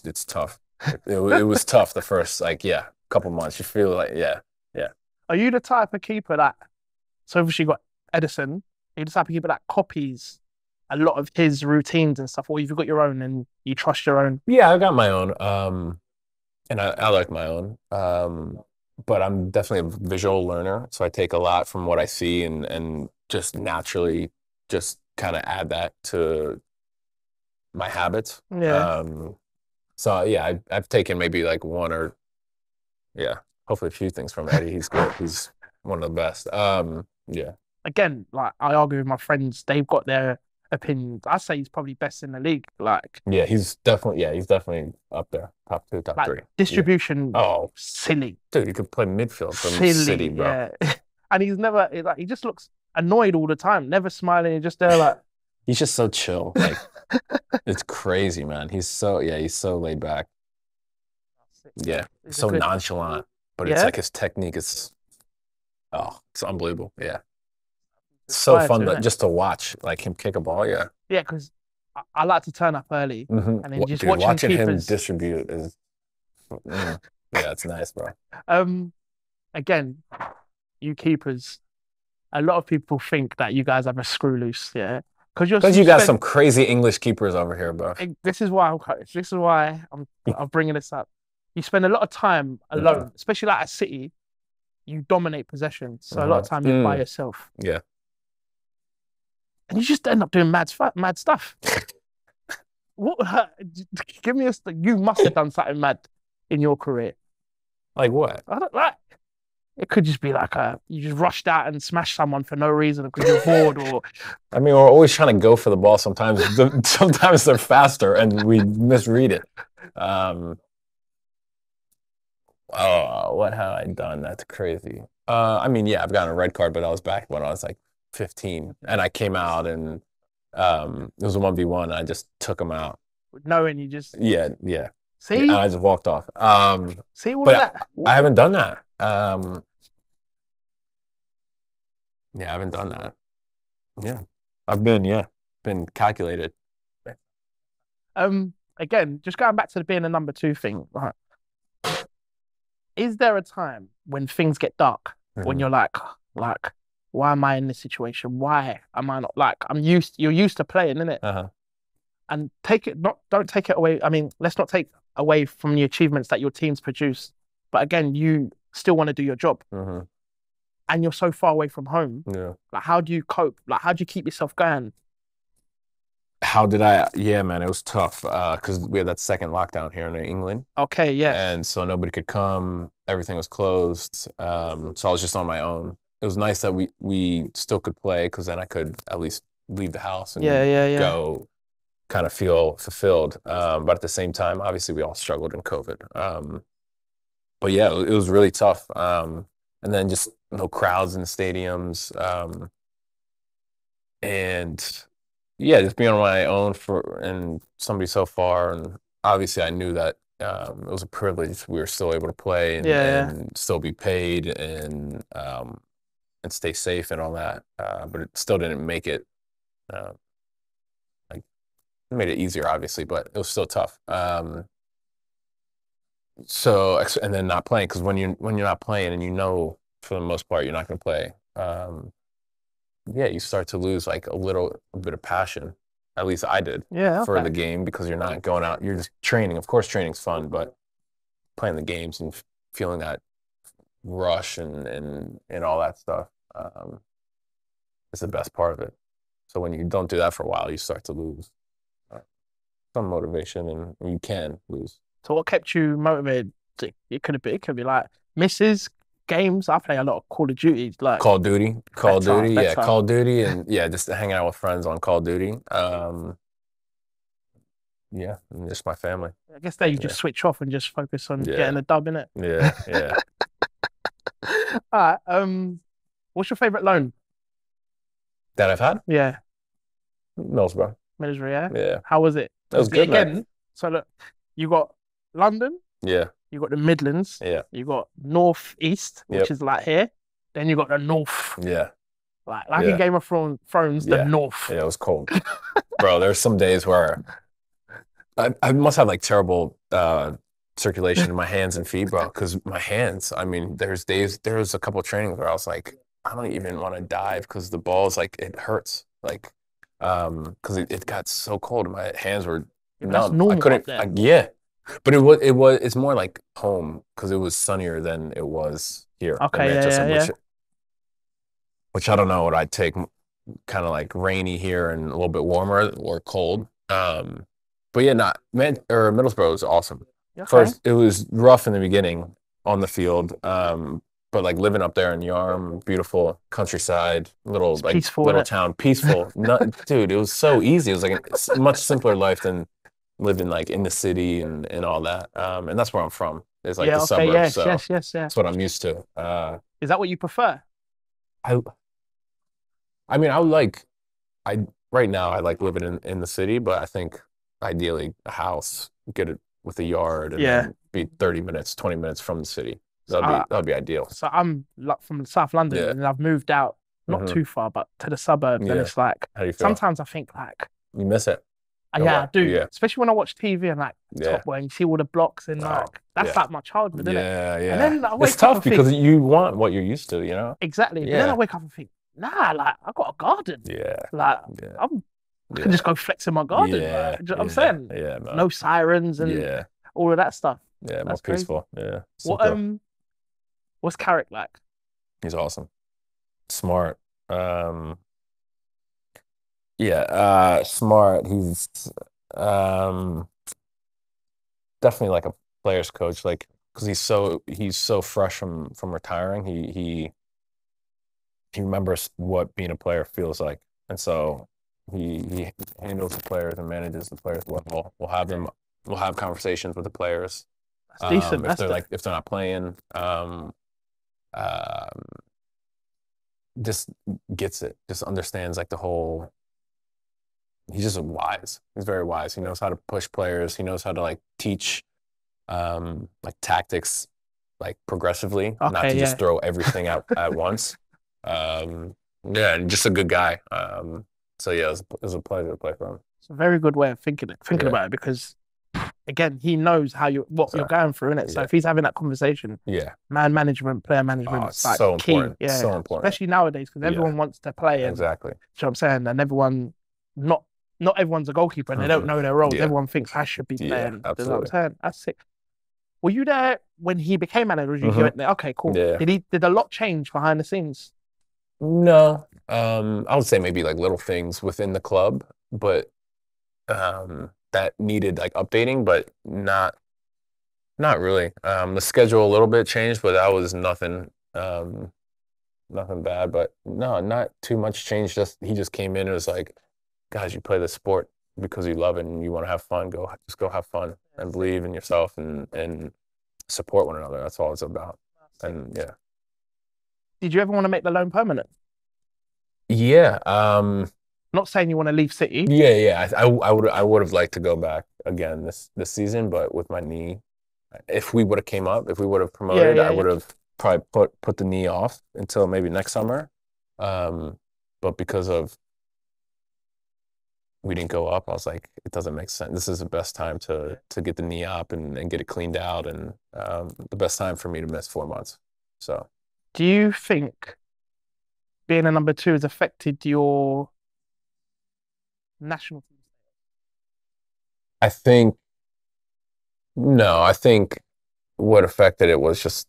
It's tough. It was tough the first, like, couple months. You feel like, yeah. Are you the type of keeper that, so obviously you got Edison, are you the type of keeper that copies a lot of his routines and stuff, or you've got your own and you trust your own? Yeah, I got my own, and I like my own. But I'm definitely a visual learner, so I take a lot from what I see and just naturally just kind of add that to my habits. Yeah. So yeah, I've taken maybe like one or hopefully a few things from Eddie. He's good. He's one of the best. Yeah. Again, like I argue with my friends, they've got their opinions. I say he's probably best in the league. Like, Yeah, he's definitely up there. Top two, top like three. distribution, Oh, silly, dude, you could play midfield from silly, City, bro. yeah. And he's never like he just looks annoyed all the time, never smiling. He's just there like He's just so chill. Like, it's crazy, man. He's so laid back. Yeah, he's a so good, nonchalant, but it's yeah. like his technique is, it's unbelievable. Yeah, it's so Inspired fun to, innit? just to watch, like him kick a ball. Yeah, Yeah, because I like to turn up early and then just Dude, watching him keepers. distribute is, yeah, it's nice, bro. Again, you keepers, a lot of people think that you guys have a screw loose, yeah. Because you got some crazy English keepers over here, bro. This is why I'm bringing this up. You spend a lot of time alone, especially like at City. You dominate possession, so a lot of time you're by yourself. Yeah, and you just end up doing mad stuff. What? Give me you must have done something mad in your career. like what? I don't like. It could just be like you just rushed out and smashed someone for no reason because you're bored, or I mean, we're always trying to go for the ball. Sometimes, sometimes they're faster and we misread it. Oh, what have I done? That's crazy. I mean, yeah, I've gotten a red card, but I was back when I was like 15, and I came out and it was a 1v1, and I just took him out. knowing you just Yeah. see. And I just walked off. See all but of that. I haven't done that. Yeah, I haven't done that. Yeah, I've been calculated. Again, just going back to the being a number two thing, right? Is there a time when things get dark, when you're like, why am I in this situation? Why am I not you're used to playing, innit? And don't take it away. I mean, let's not take away from the achievements that your teams produce. But again, you still want to do your job. And you're so far away from home. Yeah. Like, how do you cope? Like, how do you keep yourself going? How did I? Yeah, man, it was tough because we had that second lockdown here in England. Okay, yeah. And so nobody could come. Everything was closed. So I was just on my own. It was nice that we still could play because then I could at least leave the house and go kind of feel fulfilled. But at the same time, obviously, we all struggled in COVID. But yeah, it was really tough. And then just no crowds in the stadiums. And yeah, just being on my own and somebody so far. And obviously, I knew that it was a privilege. We were still able to play and still be paid and stay safe and all that. But it still didn't make it. Like, it made it easier, obviously, but it was still tough. So, and then not playing, because when you're not playing and you know for the most part you're not going to play, you start to lose like a bit of passion. At least I did for the game, because you're not going out, you're just training. Of course, training's fun, but playing the games and feeling that rush and all that stuff is the best part of it. So when you don't do that for a while, you start to lose some motivation, and you can lose. So what kept you motivated? It could be like misses, games. I play a lot of Call of Duty, like Call of Duty, Call of Duty, better. Call of Duty, and just hanging out with friends on Call of Duty. And just my family. I guess you just switch off and just focus on getting a dub, innit? Yeah. All right. What's your favorite loan that I've had? Yeah, Middlesbrough. Middlesbrough. Yeah. Yeah. How was it? That was good, again. man. So look, you got London. Yeah. You got the Midlands. Yeah. You got North East, which is like here. Then you got the North. Yeah. Like in Game of Thrones, the North. Yeah, it was cold. Bro, there's some days where I must have like terrible circulation in my hands and feet, bro. Because my hands, I mean, there was a couple of trainings where I was like, I don't even want to dive because the ball's like it hurts, like, because it got so cold. My hands were Yeah, but that's numb. I normal up couldn't, there. yeah. But it's more like home because it was sunnier than it was here in Okay, Manchester, yeah. which I don't know what I'd take, kind of like rainy here and a little bit warmer or cold. But yeah, not man or Middlesbrough was awesome. Okay. First, it was rough in the beginning on the field, but like living up there in Yarm, beautiful countryside, It's peaceful, little innit? town, peaceful. Not, dude, it was so easy. It was like a much simpler life than living like in the city and all that. And that's where I'm from. It's like Yeah, the okay, suburbs, yes, so yes, yes, yeah. that's what I'm used to. Is that what you prefer? I I mean, I would like I right now I like living in the city, but I think ideally a house, get it with a yard, and Yeah. then be 30 minutes, 20 minutes from the city. So, That'd be ideal. so I'm from South London, Yeah. and I've moved out not Hmm. too far, but to the suburbs, and Yeah. it's like How do you feel? sometimes I think like, You miss it. A yeah, I lot. do. Yeah. Especially when I watch TV and like Yeah. Top Boy, and you see all the blocks and Oh, like that's yeah. like my childhood, isn't it? Yeah, And yeah. then I It's wake up tough and because think, you want what you're used to, you know? exactly. But then I Yeah. wake up and think, nah, like I got a garden. Yeah. Like Yeah. I can just go flex in my garden. Yeah. Like, do you know what I'm Yeah. saying? Yeah, man. No sirens and Yeah. all of that stuff. Yeah, more That's crazy. peaceful. Yeah. What Simpler. what's Carrick like? He's awesome. Smart. Yeah, smart. He's um definitely like a player's coach, like because he's so fresh from retiring. He remembers what being a player feels like, and so he handles the players and manages the players well. We'll have conversations with the players, That's decent. if if they're not playing. Um, just gets it, just understands like the whole. He's just wise. He's very wise. He knows how to push players. He knows how to like teach like tactics like progressively, not Okay, to yeah. just throw everything out at once. Yeah, and just a good guy. So yeah, it was a pleasure to play for him. It's a very good way of thinking Yeah. about it because again, he knows how what you're going through, innit? So Yeah. if he's having that conversation, Yeah. man management, player management, Oh, it's it's like so key. important. Yeah. So important. Especially nowadays because Yeah. everyone wants to play and Exactly. you know what I'm saying? And everyone not everyone's a goalkeeper and they don't know their roles. Yeah. Everyone thinks I should be Yeah, playing. You know what I'm absolutely. saying? That's sick. Were you there when he became manager? Or you went there? Okay, cool. Yeah. Did a lot change behind the scenes? No, I would say maybe like little things within the club, but that needed like updating, but not really. The schedule a little bit changed, but that was nothing, nothing bad. But no, not too much change. He just came in and was like, guys, you play this sport because you love it and you want to have fun. Just go have fun and believe in yourself and support one another. That's all it's about. And yeah. Did you ever want to make the loan permanent? Yeah. Not saying you want to leave City. Yeah. I would have liked to go back again this season, but with my knee, if we would have promoted, I would have probably put the knee off until maybe next summer. But because of we didn't go up, I was like, it doesn't make sense. This is the best time to get the knee up and get it cleaned out, and the best time for me to miss 4 months. So, do you think being a number 2 has affected your national team? I think no. I think what affected it was just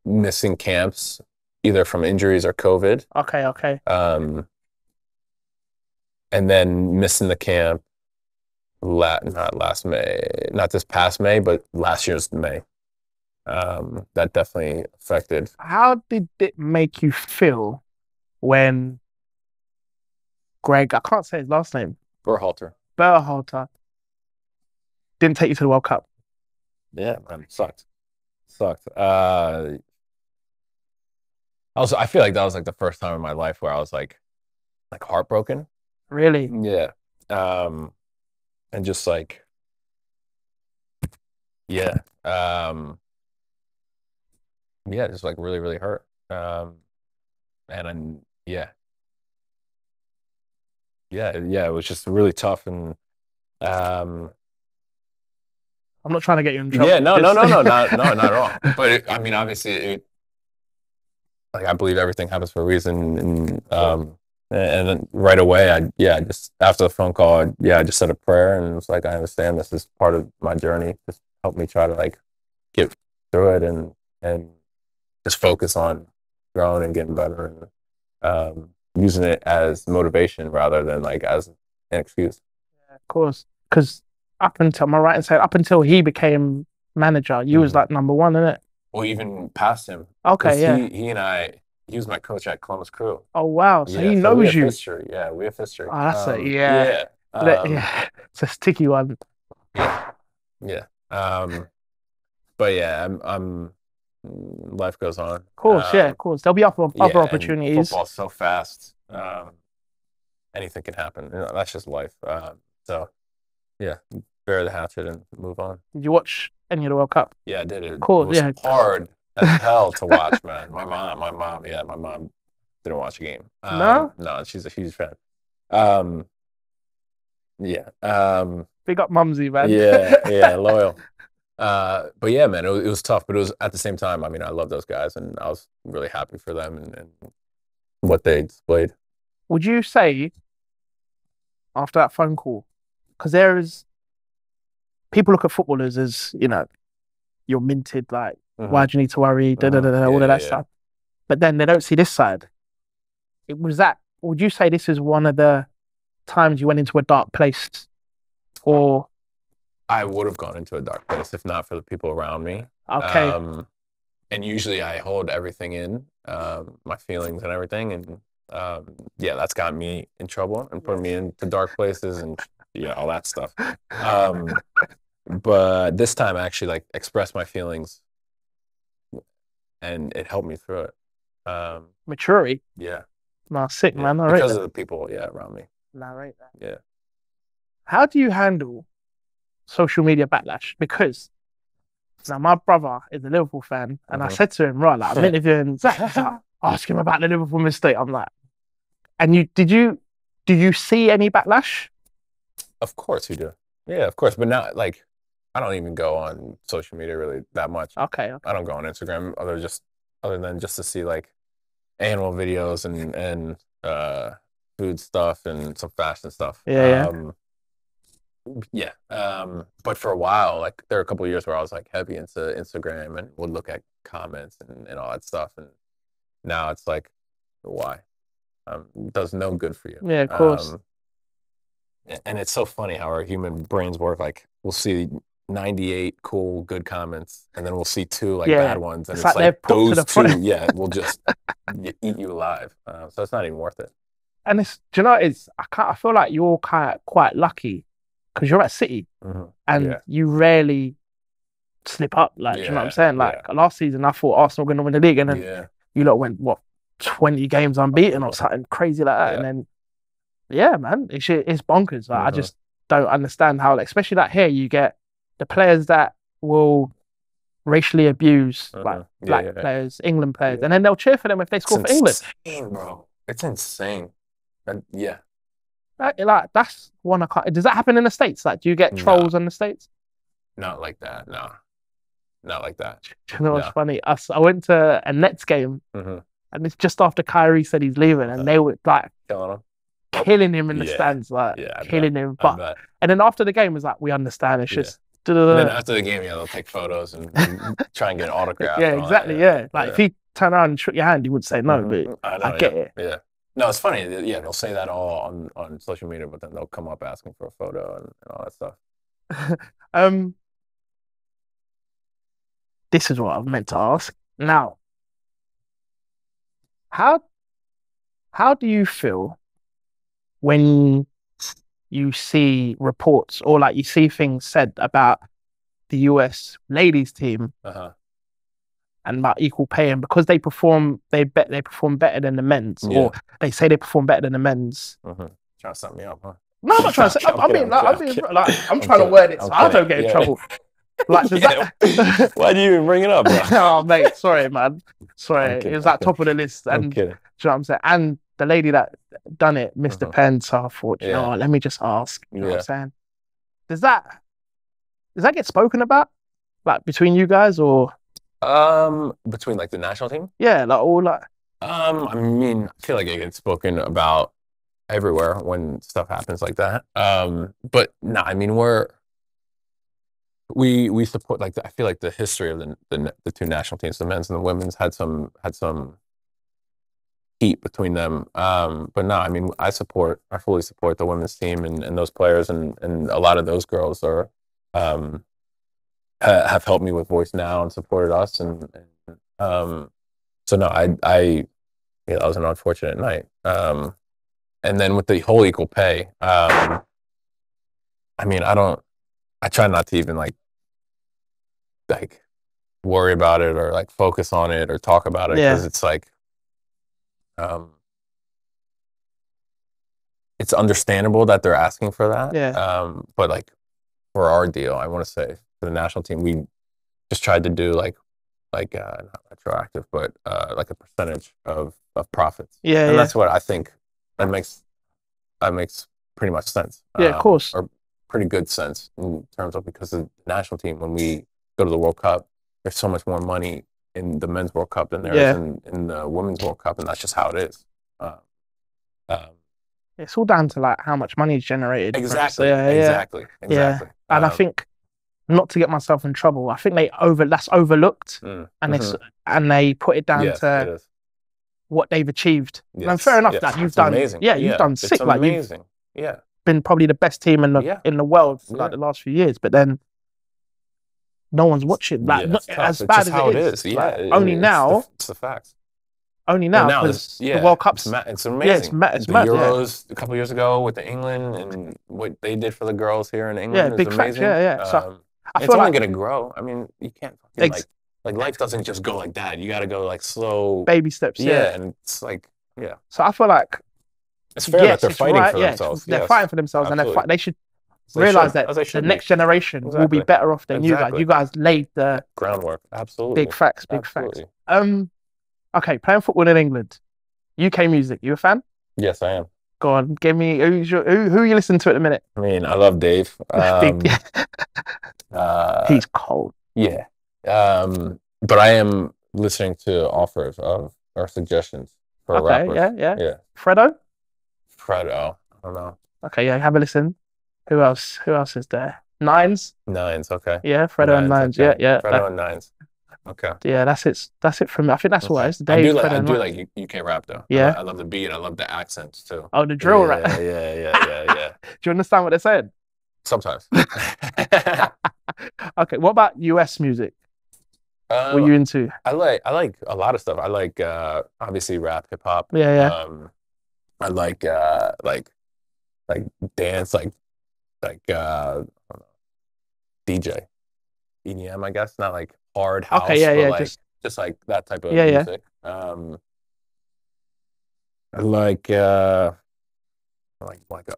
missing camps, either from injuries or COVID. Okay. And then missing the camp, not last May, not this past May, but last year's May. That definitely affected. How did it make you feel when Greg, I can't say his last name, Berhalter. didn't take you to the World Cup? Yeah, man, sucked. I feel like that was like the first time in my life where I was like heartbroken. Really? Yeah. And just like, yeah. Yeah, just like really, really hurt. And then, yeah. It was just really tough. And I'm not trying to get you in trouble. Yeah, no, not at all. But I mean, obviously, like I believe everything happens for a reason, and then right away, just after the phone call, I just said a prayer, and it was like, I understand this is part of my journey. Just help me try to like get through it, and just focus on growing and getting better, and using it as motivation rather than like as an excuse. Yeah, of course, because up until he became manager, you was like number one, innit? Or even past him. Okay, yeah. He was my coach at Columbus Crew. Oh wow, so he knows you. History. Yeah, we have history. Oh, that's it. Yeah. It's a sticky one. Yeah. But yeah, I'm life goes on. Of course, of course. There'll be other opportunities. Football's so fast. Anything can happen. That's just life. So yeah, bury the hatchet and move on. Did you watch any of the World Cup? Yeah, I did. Of course, it was hard as hell to watch, man. My mom didn't watch a game. No? No, she's a huge fan. Big up Mumsy, man. Yeah, loyal. But yeah, man, it was tough, but it was at the same time, I mean, I love those guys, and I was really happy for them and what they displayed. Would you say, after that phone call, because people look at footballers as, you're minted, like, why do you need to worry, all of that stuff. But then they don't see this side. Would you say this is one of the times you went into a dark place? Or I would have gone into a dark place if not for the people around me. Okay. And usually I hold everything in, my feelings and everything. And that's gotten me in trouble and put me into dark places and all that stuff. But this time I actually like expressed my feelings and it helped me through it. Maturity. Yeah. Nah, sick, man. Because of the people, around me. Nah, right there. Yeah. How do you handle social media backlash? Because now my brother is a Liverpool fan, and I said to him, right, like I'm interviewing Zack, ask him about the Liverpool mistake. I'm like, and do you see any backlash? Of course we do. Yeah, of course. But now, like, I don't even go on social media really that much. Okay. I don't go on Instagram other than just to see like animal videos and food stuff and some fashion stuff. But for a while, like there were a couple of years where I was like heavy into Instagram and would look at comments and all that stuff. And now it's like, why? It does no good for you. Yeah, of course. And it's so funny how our human brains work. Like we'll see 98 cool, good comments, and then we'll see 2 like bad ones. And it's like those 2, will just eat you alive. So it's not even worth it. And I feel like you're quite lucky because you're at City and you rarely slip up. Like, do you know what I'm saying? Like last season, I thought Arsenal were going to win the league, and then you lot went 20 games unbeaten or something crazy like that. And then, man, it's bonkers. Like, I just don't understand how, like, especially like here, you get the players that will racially abuse like black players, England players, and then they'll cheer for them if they score for England. Insane, bro. It's insane. And like that's one I can't. Does that happen in the States? Like, do you get trolls in the States? Not like that. No, not like that. Do you know what's funny? I went to a Nets game, and it's just after Kyrie said he's leaving, and they were like killing him in the stands, like killing him. But and then after the game, it was like, we understand. It's just. And then after the game, they'll take photos and try and get an autograph. Yeah, exactly. Like if he turned around and shook your hand, you would say no, but I get it. Yeah. No, it's funny. Yeah, they'll say that all on social media, but then they'll come up asking for a photo and all that stuff. This is what I meant to ask. Now, how do you feel when you see reports or like you see things said about the US ladies team and about equal pay, and because they perform better than the men's, or they say they perform better than the men's? Trying to set me up, huh? No, I'm not trying to set. I'm trying to word it so I don't get in trouble. Like, why do you even bring it up, bro? Oh, mate, sorry, man. Sorry, it was at top of the list, and do you know what I'm saying? And the lady that done it missed the pen, so I thought, you know what, let me just ask. You know what I'm saying? Does that get spoken about, like between you guys, or between like the national team? yeah, like all like I mean, I feel like it gets spoken about everywhere when stuff happens like that. But no, I mean we support like I feel like the history of the two national teams, the men's and the women's, had some heat between them. But no, I mean I fully support the women's team and those players, and a lot of those girls are have helped me with Voice Now and supported us, and so no, yeah, that was an unfortunate night. And then with the whole equal pay, I mean, I try not to even like worry about it or like focus on it or talk about it, because it's like, it's understandable that they're asking for that. Yeah. But like for our deal, I want to say for the national team, we just tried to do like not retroactive, but like a percentage of profits. Yeah. And that's what I think that makes pretty much sense. Yeah, of course. Or pretty good sense in terms of, because the national team, when we go to the World Cup, there's so much more money in the men's World Cup than there is in the women's World Cup, and that's just how it is. It's all down to like how much money is generated. Exactly. Exactly. Yeah. And I think, not to get myself in trouble, I think that's overlooked, and they put it down to what they've achieved. Yes. And fair enough that you've done amazing. You've done sick. It's like amazing. you've been probably the best team in the world for like the last few years, but then no one's watching. Like as bad as how it is. Yeah. Like, only now. It's the facts. Only now, because the World Cup's it's amazing. Yeah, it's the mad, Euros a couple of years ago with the England, and what they did for the girls here in England is big amazing. Facts, So I it's feel only like gonna grow. I mean, you can't fucking like life doesn't just go like that. You got to go like slow baby steps. Yeah, and it's like So I feel like it's fair that they're fighting for themselves. They're fighting for themselves, and they should realize that the next generation will be better off than you guys. You guys laid the groundwork. Absolutely. Big facts. Okay, playing football in England, UK music. You a fan? Yes, I am. Go on, give me who you listen to at the minute? I mean, I love Dave. He's cold. Yeah. But I am listening to offers or suggestions for rappers. Yeah. Fredo? I don't know. Okay, yeah, have a listen. Who else is there? Nines, okay. Yeah, Fredo and Nines. Okay. Yeah. Fredo and Nines. Okay. Yeah, that's it from me. I think that's what it is. I do like UK rap though. Yeah. I love the beat. I love the accents too. Oh, the drill rap. Yeah. Do you understand what they're saying? Sometimes. Okay, what about US music? What are you into? I like a lot of stuff. I like obviously rap, hip hop. Yeah. I like dance, like I don't know, DJ, EDM, I guess, not like hard house. Okay, but like, just like that type of music. I like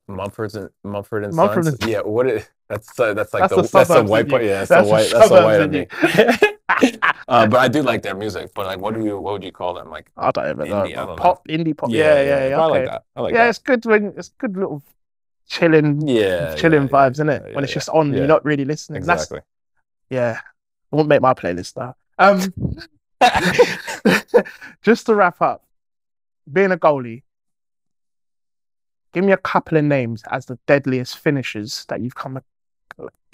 Mumford and Sons. Yeah, that's the white part. Yeah, that's the white of me. But I do like their music. But like, what would you call them? Like, I don't even know. Indie pop. Yeah. Okay. I like that. It's good it's good little chilling vibes, isn't it? When it's just on, you're not really listening. Exactly. I won't make my playlist now. Just to wrap up, being a goalie, give me a couple of names as the deadliest finishers that you've come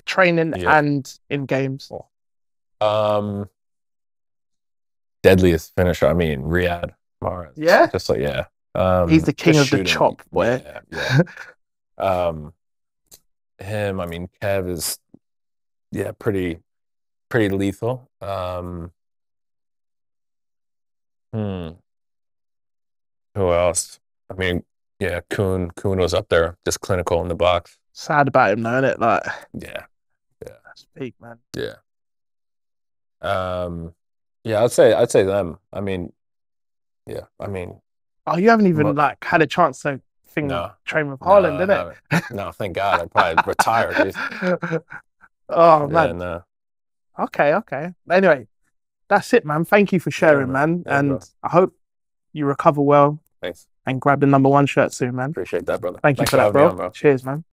training and in games. Deadliest finisher. I mean, Riyad Mahrez. Yeah. Just like he's the king of the chop, boy. Yeah. Him. I mean, Kev is pretty lethal. Who else? I mean, Kuhn was up there, just clinical in the box. Sad about him, though, isn't it? Like, that's peak, man. Yeah. I'd say them. I mean, oh, you haven't even had a chance to train with Haaland, didn't it? No, thank God. I probably retired. Oh man. Okay. Anyway, that's it, man. Thank you for sharing, man. And I hope you recover well. Thanks. And grab the #1 shirt soon, man. Appreciate that, brother. Thanks for that, bro. Cheers, man.